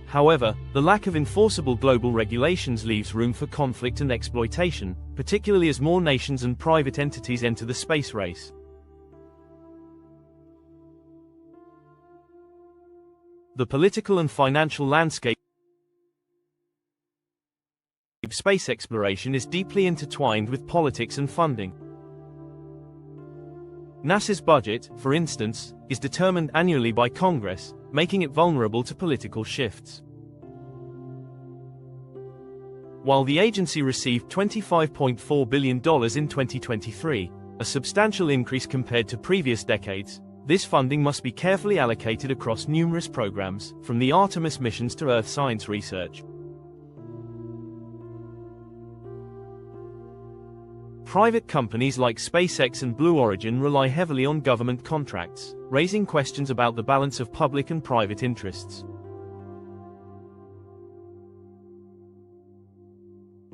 However, the lack of enforceable global regulations leaves room for conflict and exploitation, particularly as more nations and private entities enter the space race. The political and financial landscape of space exploration is deeply intertwined with politics and funding. NASA's budget, for instance, is determined annually by Congress, making it vulnerable to political shifts. While the agency received $25.4 billion in 2023, a substantial increase compared to previous decades, this funding must be carefully allocated across numerous programs, from the Artemis missions to Earth science research. Private companies like SpaceX and Blue Origin rely heavily on government contracts, raising questions about the balance of public and private interests.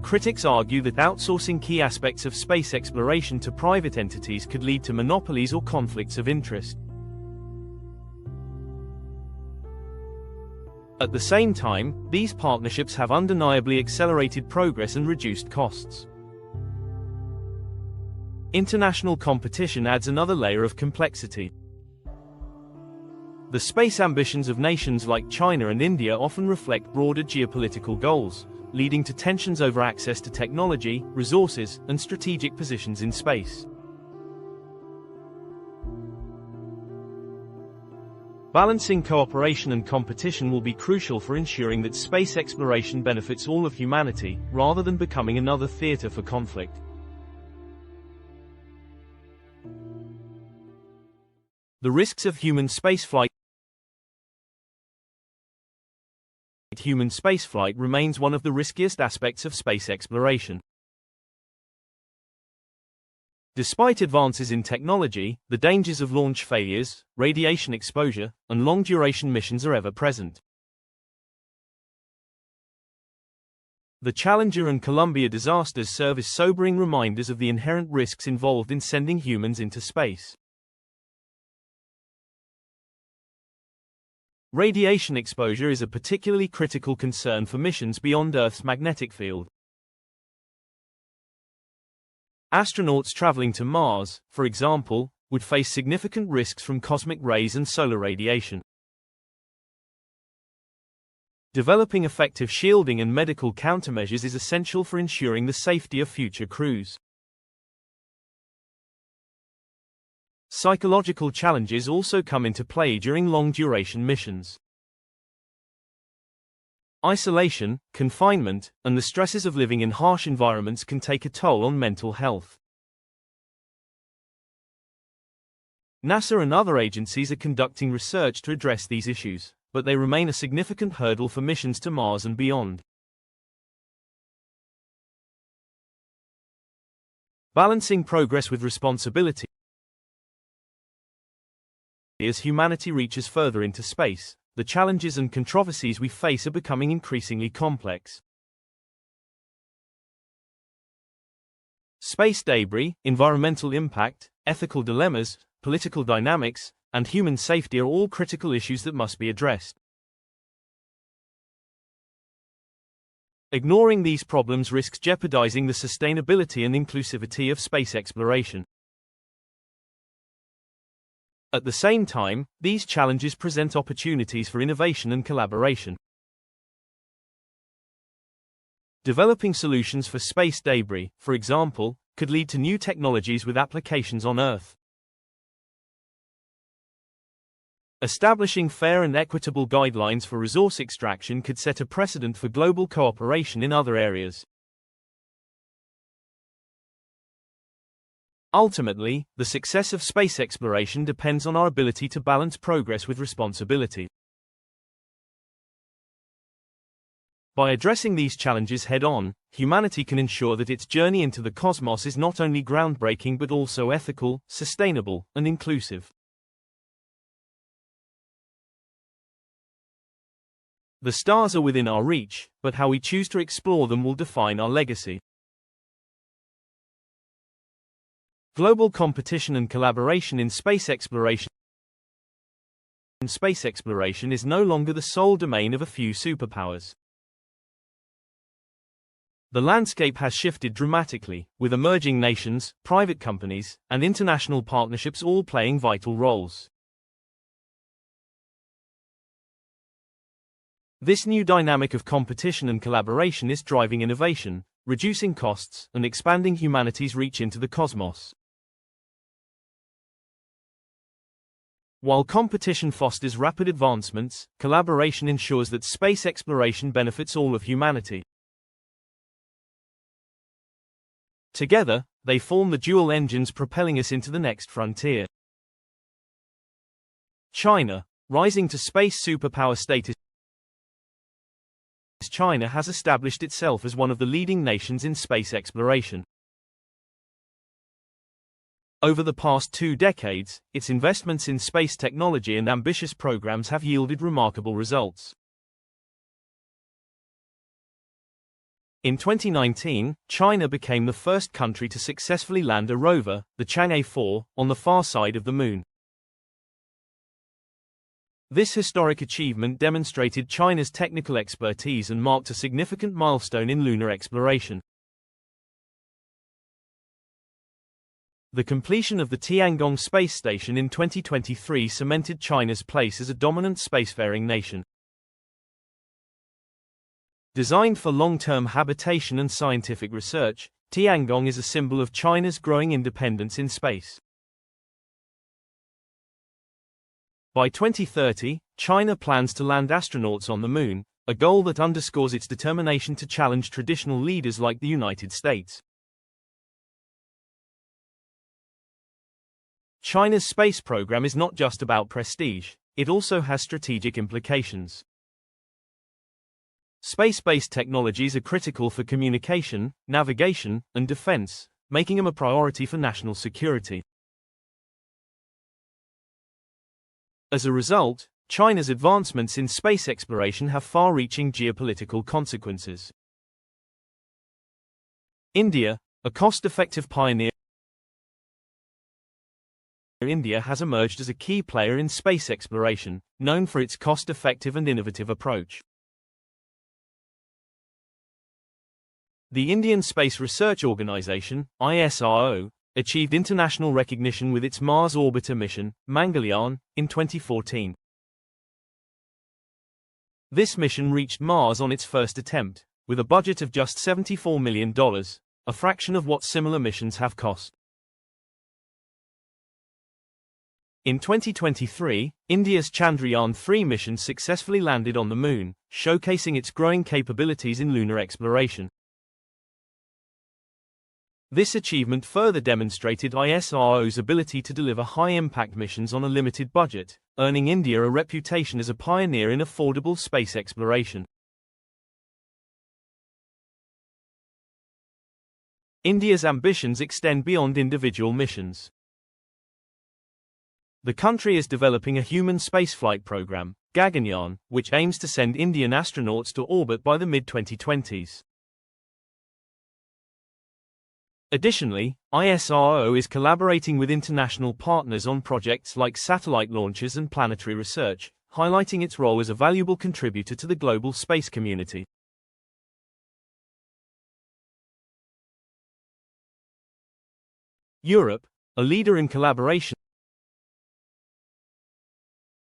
Critics argue that outsourcing key aspects of space exploration to private entities could lead to monopolies or conflicts of interest. At the same time, these partnerships have undeniably accelerated progress and reduced costs. International competition adds another layer of complexity. The space ambitions of nations like China and India often reflect broader geopolitical goals, leading to tensions over access to technology, resources, and strategic positions in space. Balancing cooperation and competition will be crucial for ensuring that space exploration benefits all of humanity, rather than becoming another theater for conflict. The risks of human spaceflight. Human spaceflight remains one of the riskiest aspects of space exploration. Despite advances in technology, the dangers of launch failures, radiation exposure, and long-duration missions are ever present. The Challenger and Columbia disasters serve as sobering reminders of the inherent risks involved in sending humans into space. Radiation exposure is a particularly critical concern for missions beyond Earth's magnetic field. Astronauts traveling to Mars, for example, would face significant risks from cosmic rays and solar radiation. Developing effective shielding and medical countermeasures is essential for ensuring the safety of future crews. Psychological challenges also come into play during long-duration missions. Isolation, confinement, and the stresses of living in harsh environments can take a toll on mental health. NASA and other agencies are conducting research to address these issues, but they remain a significant hurdle for missions to Mars and beyond. Balancing progress with responsibility. As humanity reaches further into space, the challenges and controversies we face are becoming increasingly complex. Space debris, environmental impact, ethical dilemmas, political dynamics, and human safety are all critical issues that must be addressed. Ignoring these problems risks jeopardizing the sustainability and inclusivity of space exploration. At the same time, these challenges present opportunities for innovation and collaboration. Developing solutions for space debris, for example, could lead to new technologies with applications on Earth. Establishing fair and equitable guidelines for resource extraction could set a precedent for global cooperation in other areas. Ultimately, the success of space exploration depends on our ability to balance progress with responsibility. By addressing these challenges head-on, humanity can ensure that its journey into the cosmos is not only groundbreaking but also ethical, sustainable, and inclusive. The stars are within our reach, but how we choose to explore them will define our legacy. Global competition and collaboration in space exploration. Space exploration is no longer the sole domain of a few superpowers. The landscape has shifted dramatically, with emerging nations, private companies, and international partnerships all playing vital roles. This new dynamic of competition and collaboration is driving innovation, reducing costs, and expanding humanity's reach into the cosmos. While competition fosters rapid advancements, collaboration ensures that space exploration benefits all of humanity. Together, they form the dual engines propelling us into the next frontier. China, rising to space superpower status. China has established itself as one of the leading nations in space exploration. Over the past 2 decades, its investments in space technology and ambitious programs have yielded remarkable results. In 2019, China became the first country to successfully land a rover, the Chang'e 4, on the far side of the Moon. This historic achievement demonstrated China's technical expertise and marked a significant milestone in lunar exploration. The completion of the Tiangong space station in 2023 cemented China's place as a dominant spacefaring nation. Designed for long-term habitation and scientific research, Tiangong is a symbol of China's growing independence in space. By 2030, China plans to land astronauts on the Moon, a goal that underscores its determination to challenge traditional leaders like the United States. China's space program is not just about prestige, it also has strategic implications. Space-based technologies are critical for communication, navigation, and defense, making them a priority for national security. As a result, China's advancements in space exploration have far-reaching geopolitical consequences. India, a cost-effective pioneer. India has emerged as a key player in space exploration, known for its cost-effective and innovative approach. The Indian Space Research Organisation, ISRO, achieved international recognition with its Mars orbiter mission, Mangalyaan, in 2014. This mission reached Mars on its first attempt, with a budget of just $74 million, a fraction of what similar missions have cost. In 2023, India's Chandrayaan-3 mission successfully landed on the Moon, showcasing its growing capabilities in lunar exploration. This achievement further demonstrated ISRO's ability to deliver high-impact missions on a limited budget, earning India a reputation as a pioneer in affordable space exploration. India's ambitions extend beyond individual missions. The country is developing a human spaceflight program, Gaganyaan, which aims to send Indian astronauts to orbit by the mid-2020s. Additionally, ISRO is collaborating with international partners on projects like satellite launches and planetary research, highlighting its role as a valuable contributor to the global space community. Europe, a leader in collaboration.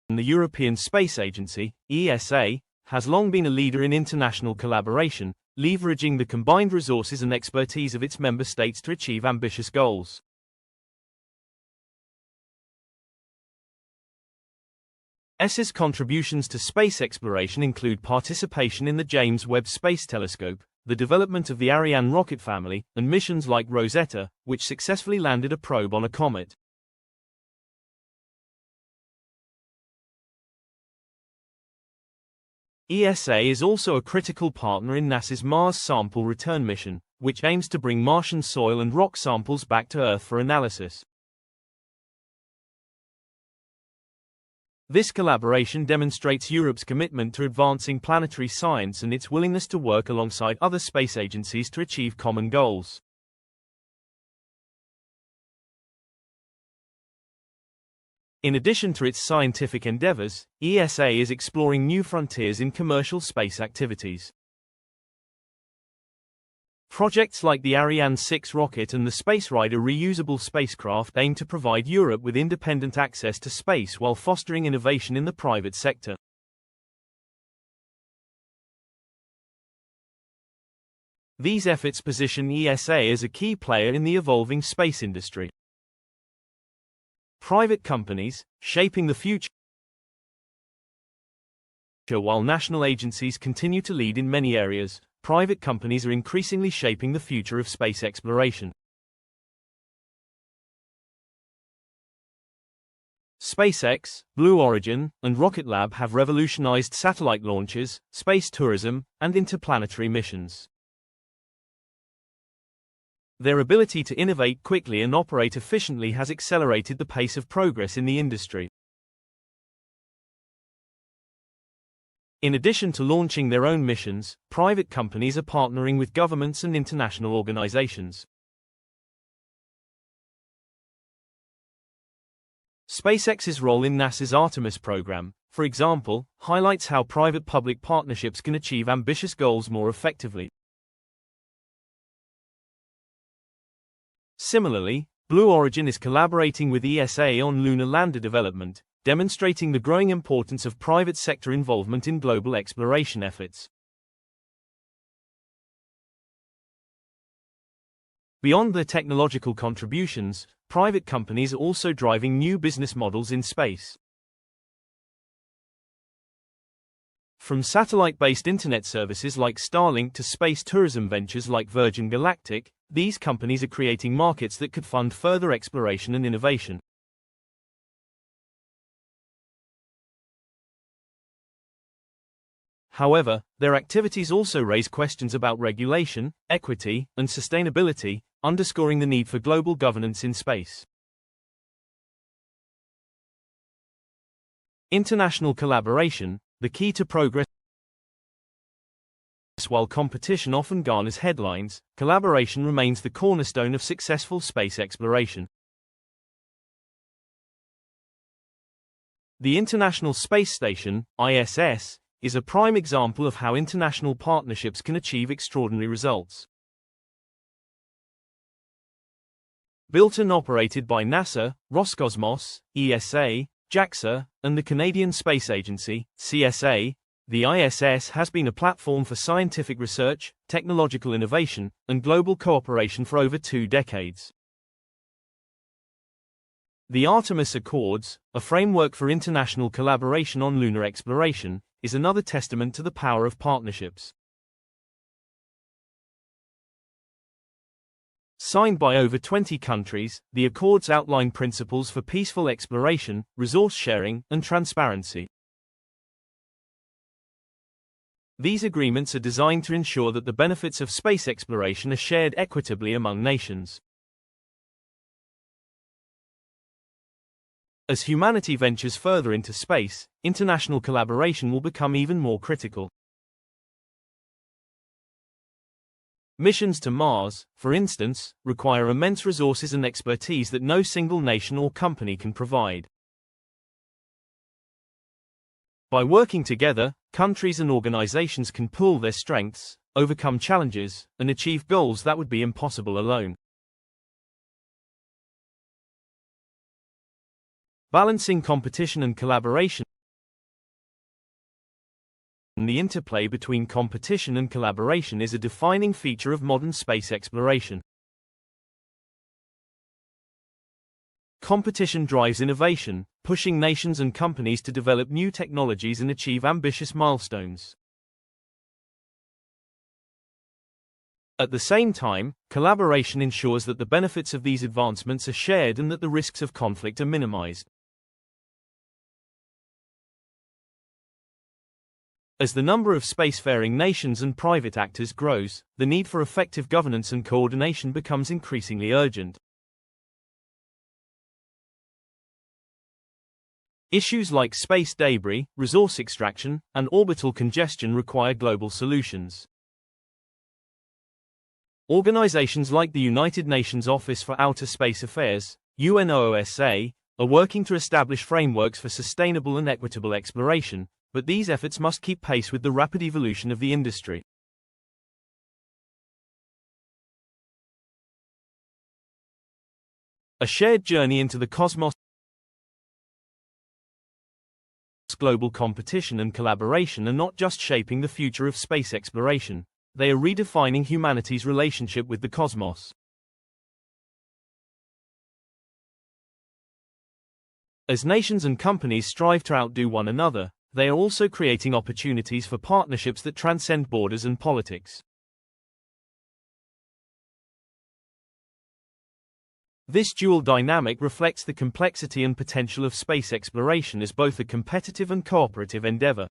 The European Space Agency, ESA, has long been a leader in international collaboration, leveraging the combined resources and expertise of its member states to achieve ambitious goals. ESA's contributions to space exploration include participation in the James Webb Space Telescope, the development of the Ariane rocket family, and missions like Rosetta, which successfully landed a probe on a comet. ESA is also a critical partner in NASA's Mars Sample Return mission, which aims to bring Martian soil and rock samples back to Earth for analysis. This collaboration demonstrates Europe's commitment to advancing planetary science and its willingness to work alongside other space agencies to achieve common goals. In addition to its scientific endeavors, ESA is exploring new frontiers in commercial space activities. Projects like the Ariane 6 rocket and the Space Rider reusable spacecraft aim to provide Europe with independent access to space while fostering innovation in the private sector. These efforts position ESA as a key player in the evolving space industry. Private companies, shaping the future. While national agencies continue to lead in many areas, private companies are increasingly shaping the future of space exploration. SpaceX, Blue Origin, and Rocket Lab have revolutionized satellite launches, space tourism, and interplanetary missions. Their ability to innovate quickly and operate efficiently has accelerated the pace of progress in the industry. In addition to launching their own missions, private companies are partnering with governments and international organizations. SpaceX's role in NASA's Artemis program, for example, highlights how private-public partnerships can achieve ambitious goals more effectively. Similarly, Blue Origin is collaborating with ESA on lunar lander development, demonstrating the growing importance of private sector involvement in global exploration efforts. Beyond their technological contributions, private companies are also driving new business models in space. From satellite-based internet services like Starlink to space tourism ventures like Virgin Galactic, these companies are creating markets that could fund further exploration and innovation. However, their activities also raise questions about regulation, equity, and sustainability, underscoring the need for global governance in space. International collaboration, the key to progress. While competition often garners headlines, collaboration remains the cornerstone of successful space exploration. The International Space Station, ISS, is a prime example of how international partnerships can achieve extraordinary results. Built and operated by NASA, Roscosmos, ESA, JAXA, and the Canadian Space Agency, CSA, the ISS has been a platform for scientific research, technological innovation, and global cooperation for over 2 decades. The Artemis Accords, a framework for international collaboration on lunar exploration, is another testament to the power of partnerships. Signed by over 20 countries, the Accords outline principles for peaceful exploration, resource sharing, and transparency. These agreements are designed to ensure that the benefits of space exploration are shared equitably among nations. As humanity ventures further into space, international collaboration will become even more critical. Missions to Mars, for instance, require immense resources and expertise that no single nation or company can provide. By working together, countries and organizations can pool their strengths, overcome challenges, and achieve goals that would be impossible alone. Balancing competition and collaboration. The interplay between competition and collaboration is a defining feature of modern space exploration. Competition drives innovation, pushing nations and companies to develop new technologies and achieve ambitious milestones. At the same time, collaboration ensures that the benefits of these advancements are shared and that the risks of conflict are minimized. As the number of spacefaring nations and private actors grows, the need for effective governance and coordination becomes increasingly urgent. Issues like space debris, resource extraction, and orbital congestion require global solutions. Organizations like the United Nations Office for Outer Space Affairs, UNOOSA, are working to establish frameworks for sustainable and equitable exploration, but these efforts must keep pace with the rapid evolution of the industry. A shared journey into the cosmos. Global competition and collaboration are not just shaping the future of space exploration, they are redefining humanity's relationship with the cosmos. As nations and companies strive to outdo one another, they are also creating opportunities for partnerships that transcend borders and politics. This dual dynamic reflects the complexity and potential of space exploration as both a competitive and cooperative endeavor.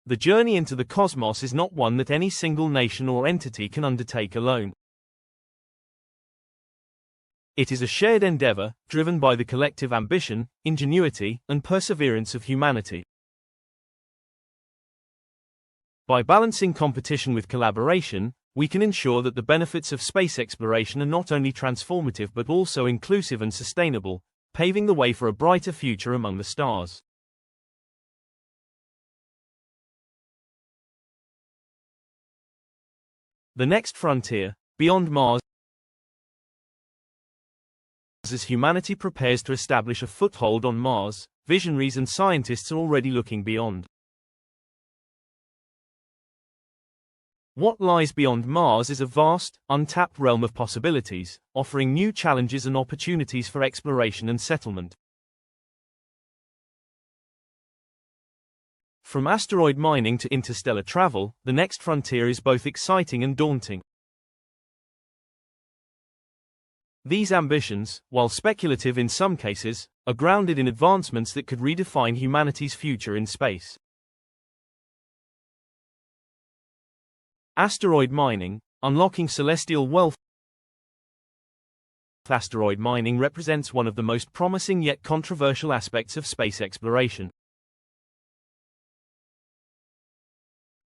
The journey into the cosmos is not one that any single nation or entity can undertake alone. It is a shared endeavor, driven by the collective ambition, ingenuity, and perseverance of humanity. By balancing competition with collaboration, we can ensure that the benefits of space exploration are not only transformative but also inclusive and sustainable, paving the way for a brighter future among the stars. The next frontier, beyond Mars. As humanity prepares to establish a foothold on Mars, visionaries and scientists are already looking beyond. What lies beyond Mars is a vast, untapped realm of possibilities, offering new challenges and opportunities for exploration and settlement. From asteroid mining to interstellar travel, the next frontier is both exciting and daunting. These ambitions, while speculative in some cases, are grounded in advancements that could redefine humanity's future in space. Asteroid mining, unlocking celestial wealth. Asteroid mining represents one of the most promising yet controversial aspects of space exploration.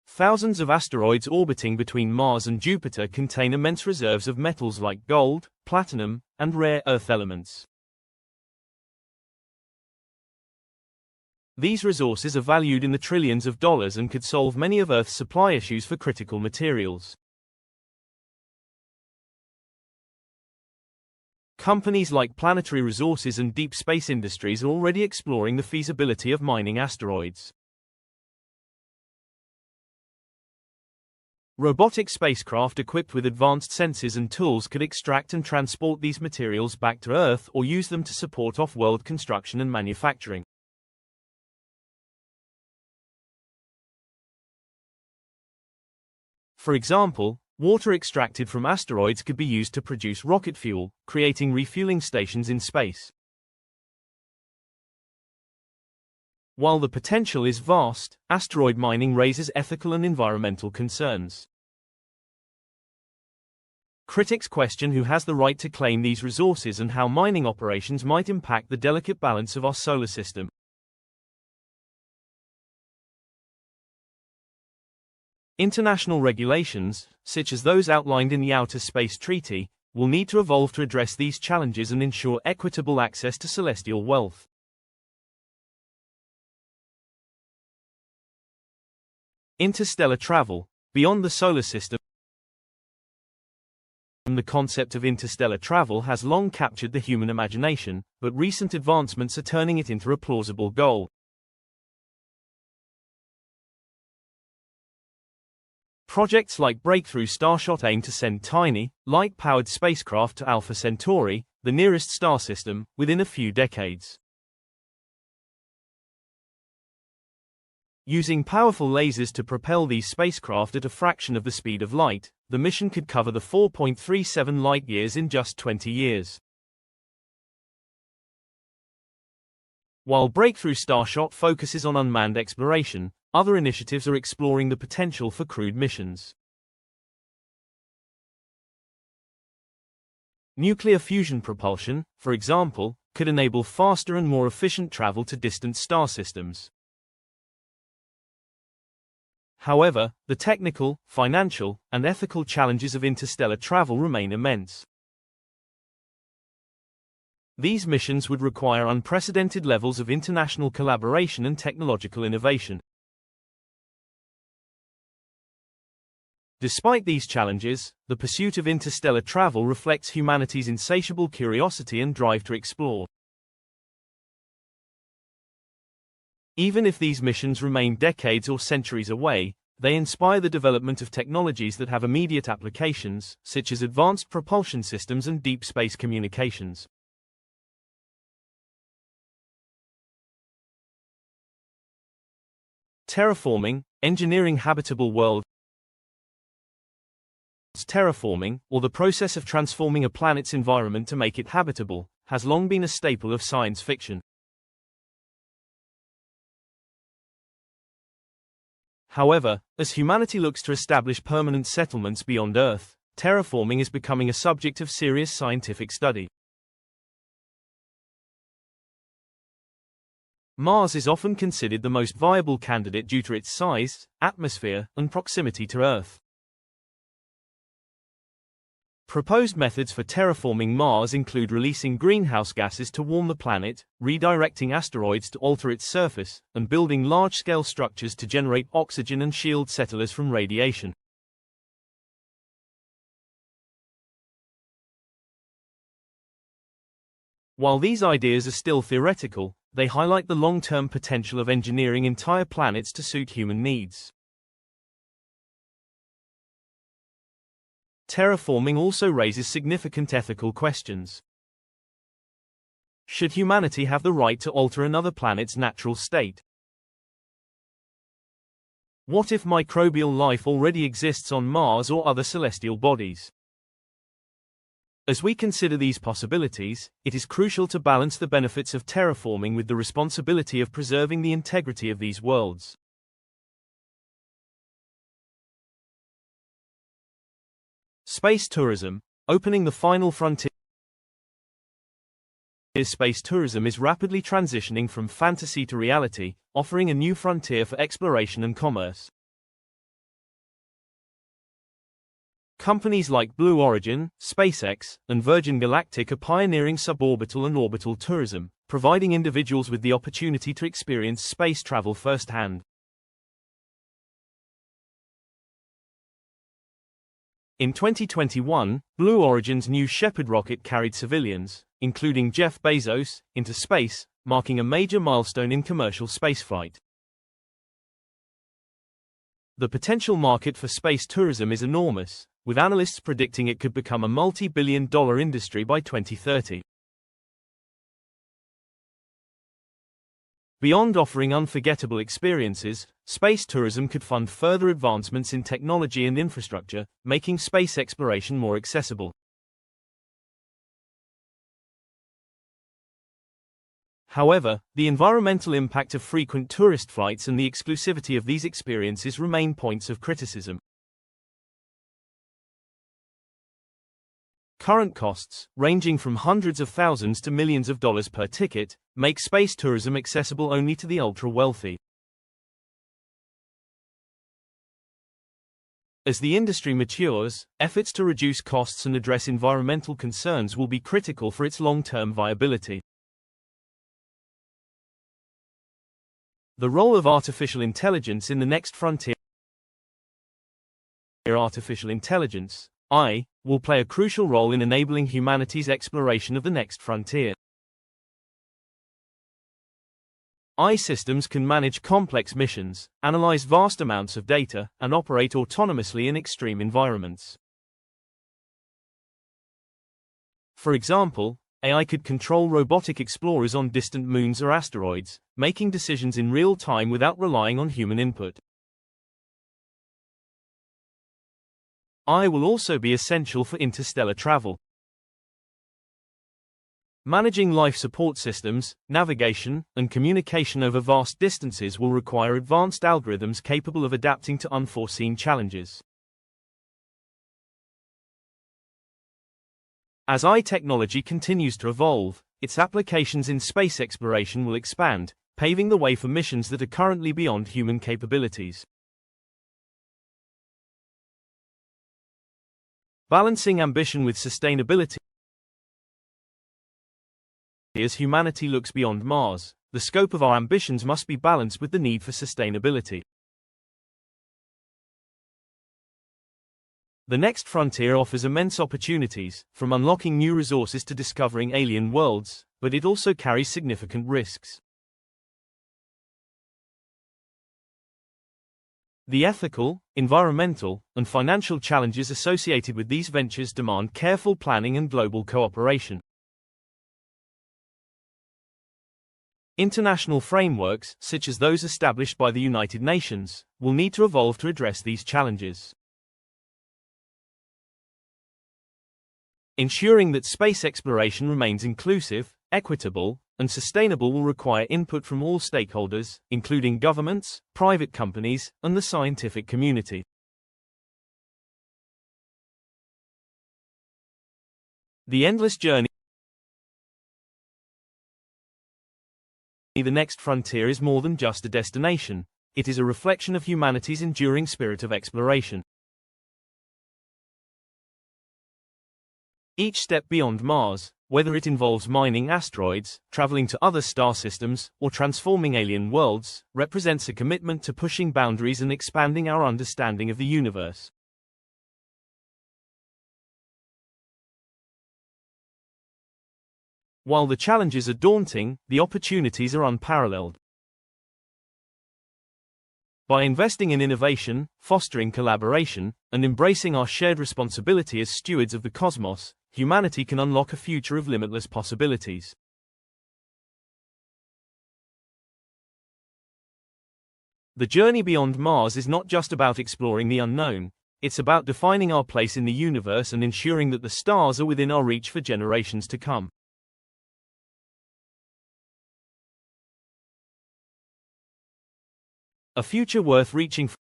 Thousands of asteroids orbiting between Mars and Jupiter contain immense reserves of metals like gold, platinum, and rare earth elements. These resources are valued in the trillions of dollars and could solve many of Earth's supply issues for critical materials. Companies like Planetary Resources and Deep Space Industries are already exploring the feasibility of mining asteroids. Robotic spacecraft equipped with advanced sensors and tools could extract and transport these materials back to Earth or use them to support off-world construction and manufacturing. For example, water extracted from asteroids could be used to produce rocket fuel, creating refueling stations in space. While the potential is vast, asteroid mining raises ethical and environmental concerns. Critics question who has the right to claim these resources and how mining operations might impact the delicate balance of our solar system. International regulations, such as those outlined in the Outer Space Treaty, will need to evolve to address these challenges and ensure equitable access to celestial wealth. Interstellar travel, beyond the solar system. The concept of interstellar travel has long captured the human imagination, but recent advancements are turning it into a plausible goal. Projects like Breakthrough Starship aim to send tiny, light-powered spacecraft to Alpha Centauri, the nearest star system, within a few decades. Using powerful lasers to propel these spacecraft at a fraction of the speed of light, the mission could cover the 4.37 light-years in just 20 years. While Breakthrough Starship focuses on unmanned exploration, other initiatives are exploring the potential for crewed missions. Nuclear fusion propulsion, for example, could enable faster and more efficient travel to distant star systems. However, the technical, financial, and ethical challenges of interstellar travel remain immense. These missions would require unprecedented levels of international collaboration and technological innovation. Despite these challenges, the pursuit of interstellar travel reflects humanity's insatiable curiosity and drive to explore. Even if these missions remain decades or centuries away, they inspire the development of technologies that have immediate applications, such as advanced propulsion systems and deep space communications. Terraforming, engineering habitable worlds. Terraforming, or the process of transforming a planet's environment to make it habitable, has long been a staple of science fiction. However, as humanity looks to establish permanent settlements beyond Earth, terraforming is becoming a subject of serious scientific study. Mars is often considered the most viable candidate due to its size, atmosphere, and proximity to Earth. Proposed methods for terraforming Mars include releasing greenhouse gases to warm the planet, redirecting asteroids to alter its surface, and building large-scale structures to generate oxygen and shield settlers from radiation. While these ideas are still theoretical, they highlight the long-term potential of engineering entire planets to suit human needs. Terraforming also raises significant ethical questions. Should humanity have the right to alter another planet's natural state? What if microbial life already exists on Mars or other celestial bodies? As we consider these possibilities, it is crucial to balance the benefits of terraforming with the responsibility of preserving the integrity of these worlds. Space tourism, opening the final frontier. Space tourism is rapidly transitioning from fantasy to reality, offering a new frontier for exploration and commerce. Companies like Blue Origin, SpaceX, and Virgin Galactic are pioneering suborbital and orbital tourism, providing individuals with the opportunity to experience space travel firsthand. In 2021, Blue Origin's New Shepard rocket carried civilians, including Jeff Bezos, into space, marking a major milestone in commercial spaceflight. The potential market for space tourism is enormous, with analysts predicting it could become a multi-billion-dollar industry by 2030. Beyond offering unforgettable experiences, space tourism could fund further advancements in technology and infrastructure, making space exploration more accessible. However, the environmental impact of frequent tourist flights and the exclusivity of these experiences remain points of criticism. Current costs, ranging from hundreds of thousands to millions of dollars per ticket, make space tourism accessible only to the ultra-wealthy. As the industry matures, efforts to reduce costs and address environmental concerns will be critical for its long-term viability. The role of artificial intelligence in the next frontier. Artificial intelligence, AI will play a crucial role in enabling humanity's exploration of the next frontier. AI systems can manage complex missions, analyze vast amounts of data, and operate autonomously in extreme environments. For example, AI could control robotic explorers on distant moons or asteroids, making decisions in real time without relying on human input. AI will also be essential for interstellar travel. Managing life support systems, navigation, and communication over vast distances will require advanced algorithms capable of adapting to unforeseen challenges. As AI technology continues to evolve, its applications in space exploration will expand, paving the way for missions that are currently beyond human capabilities. Balancing ambition with sustainability. As humanity looks beyond Mars, the scope of our ambitions must be balanced with the need for sustainability. The next frontier offers immense opportunities, from unlocking new resources to discovering alien worlds, but it also carries significant risks. The ethical, environmental, and financial challenges associated with these ventures demand careful planning and global cooperation. International frameworks, such as those established by the United Nations, will need to evolve to address these challenges. Ensuring that space exploration remains inclusive, equitable, and sustainable will require input from all stakeholders, including governments, private companies, and the scientific community. The endless journey. The next frontier is more than just a destination. It is a reflection of humanity's enduring spirit of exploration. Each step beyond Mars, whether it involves mining asteroids, traveling to other star systems, or transforming alien worlds, represents a commitment to pushing boundaries and expanding our understanding of the universe. While the challenges are daunting, the opportunities are unparalleled. By investing in innovation, fostering collaboration, and embracing our shared responsibility as stewards of the cosmos, humanity can unlock a future of limitless possibilities. The journey beyond Mars is not just about exploring the unknown, it's about defining our place in the universe and ensuring that the stars are within our reach for generations to come. A future worth reaching for.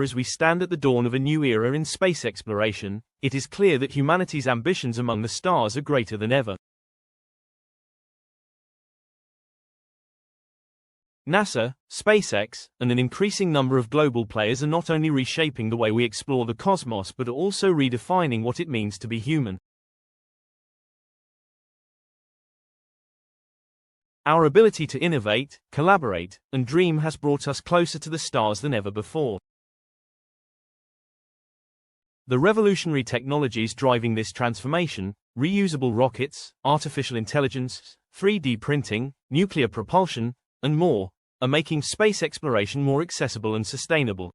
As we stand at the dawn of a new era in space exploration, it is clear that humanity's ambitions among the stars are greater than ever. NASA, SpaceX, and an increasing number of global players are not only reshaping the way we explore the cosmos but are also redefining what it means to be human. Our ability to innovate, collaborate, and dream has brought us closer to the stars than ever before. The revolutionary technologies driving this transformation, reusable rockets, artificial intelligence, 3D printing, nuclear propulsion, and more, are making space exploration more accessible and sustainable.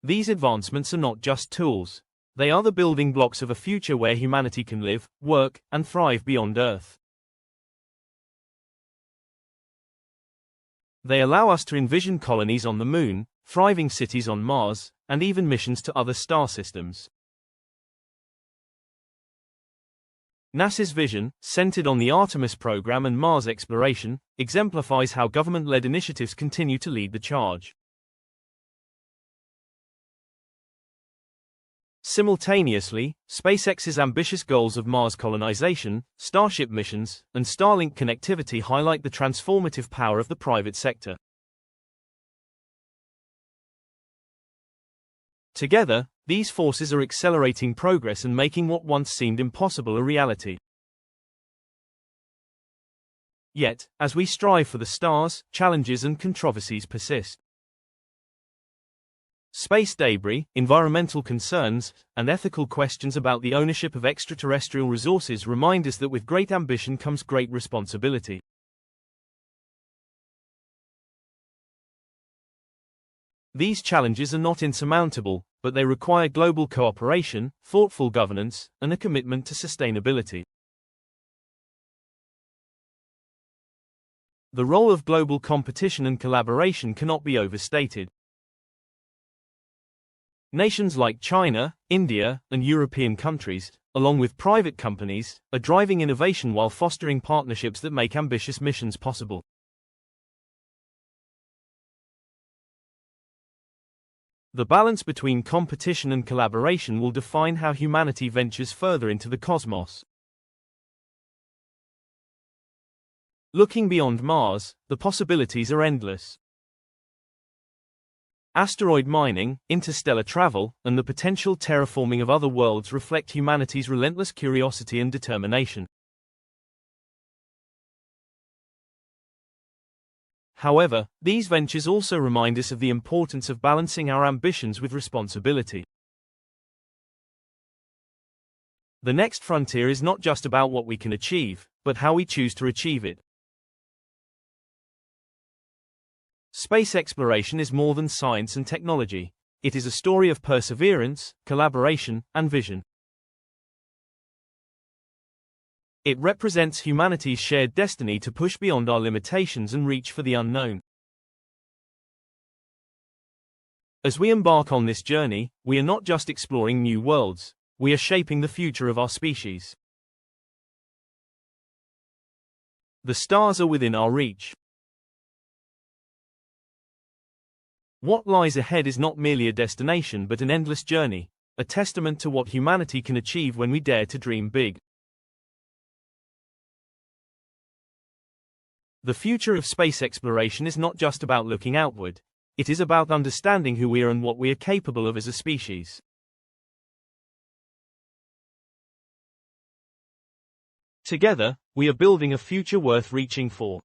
These advancements are not just tools. They are the building blocks of a future where humanity can live, work, and thrive beyond Earth. They allow us to envision colonies on the Moon, thriving cities on Mars, and even missions to other star systems. NASA's vision, centered on the Artemis program and Mars exploration, exemplifies how government-led initiatives continue to lead the charge. Simultaneously, SpaceX's ambitious goals of Mars colonization, Starship missions, and Starlink connectivity highlight the transformative power of the private sector. Together, these forces are accelerating progress and making what once seemed impossible a reality. Yet, as we strive for the stars, challenges and controversies persist. Space debris, environmental concerns, and ethical questions about the ownership of extraterrestrial resources remind us that with great ambition comes great responsibility. These challenges are not insurmountable, but they require global cooperation, thoughtful governance, and a commitment to sustainability. The role of global competition and collaboration cannot be overstated. Nations like China, India, and European countries, along with private companies, are driving innovation while fostering partnerships that make ambitious missions possible. The balance between competition and collaboration will define how humanity ventures further into the cosmos. Looking beyond Mars, the possibilities are endless. Asteroid mining, interstellar travel, and the potential terraforming of other worlds reflect humanity's relentless curiosity and determination. However, these ventures also remind us of the importance of balancing our ambitions with responsibility. The next frontier is not just about what we can achieve, but how we choose to achieve it. Space exploration is more than science and technology. It is a story of perseverance, collaboration, and vision. It represents humanity's shared destiny to push beyond our limitations and reach for the unknown. As we embark on this journey, we are not just exploring new worlds, we are shaping the future of our species. The stars are within our reach. What lies ahead is not merely a destination but an endless journey, a testament to what humanity can achieve when we dare to dream big. The future of space exploration is not just about looking outward, it is about understanding who we are and what we are capable of as a species. Together, we are building a future worth reaching for.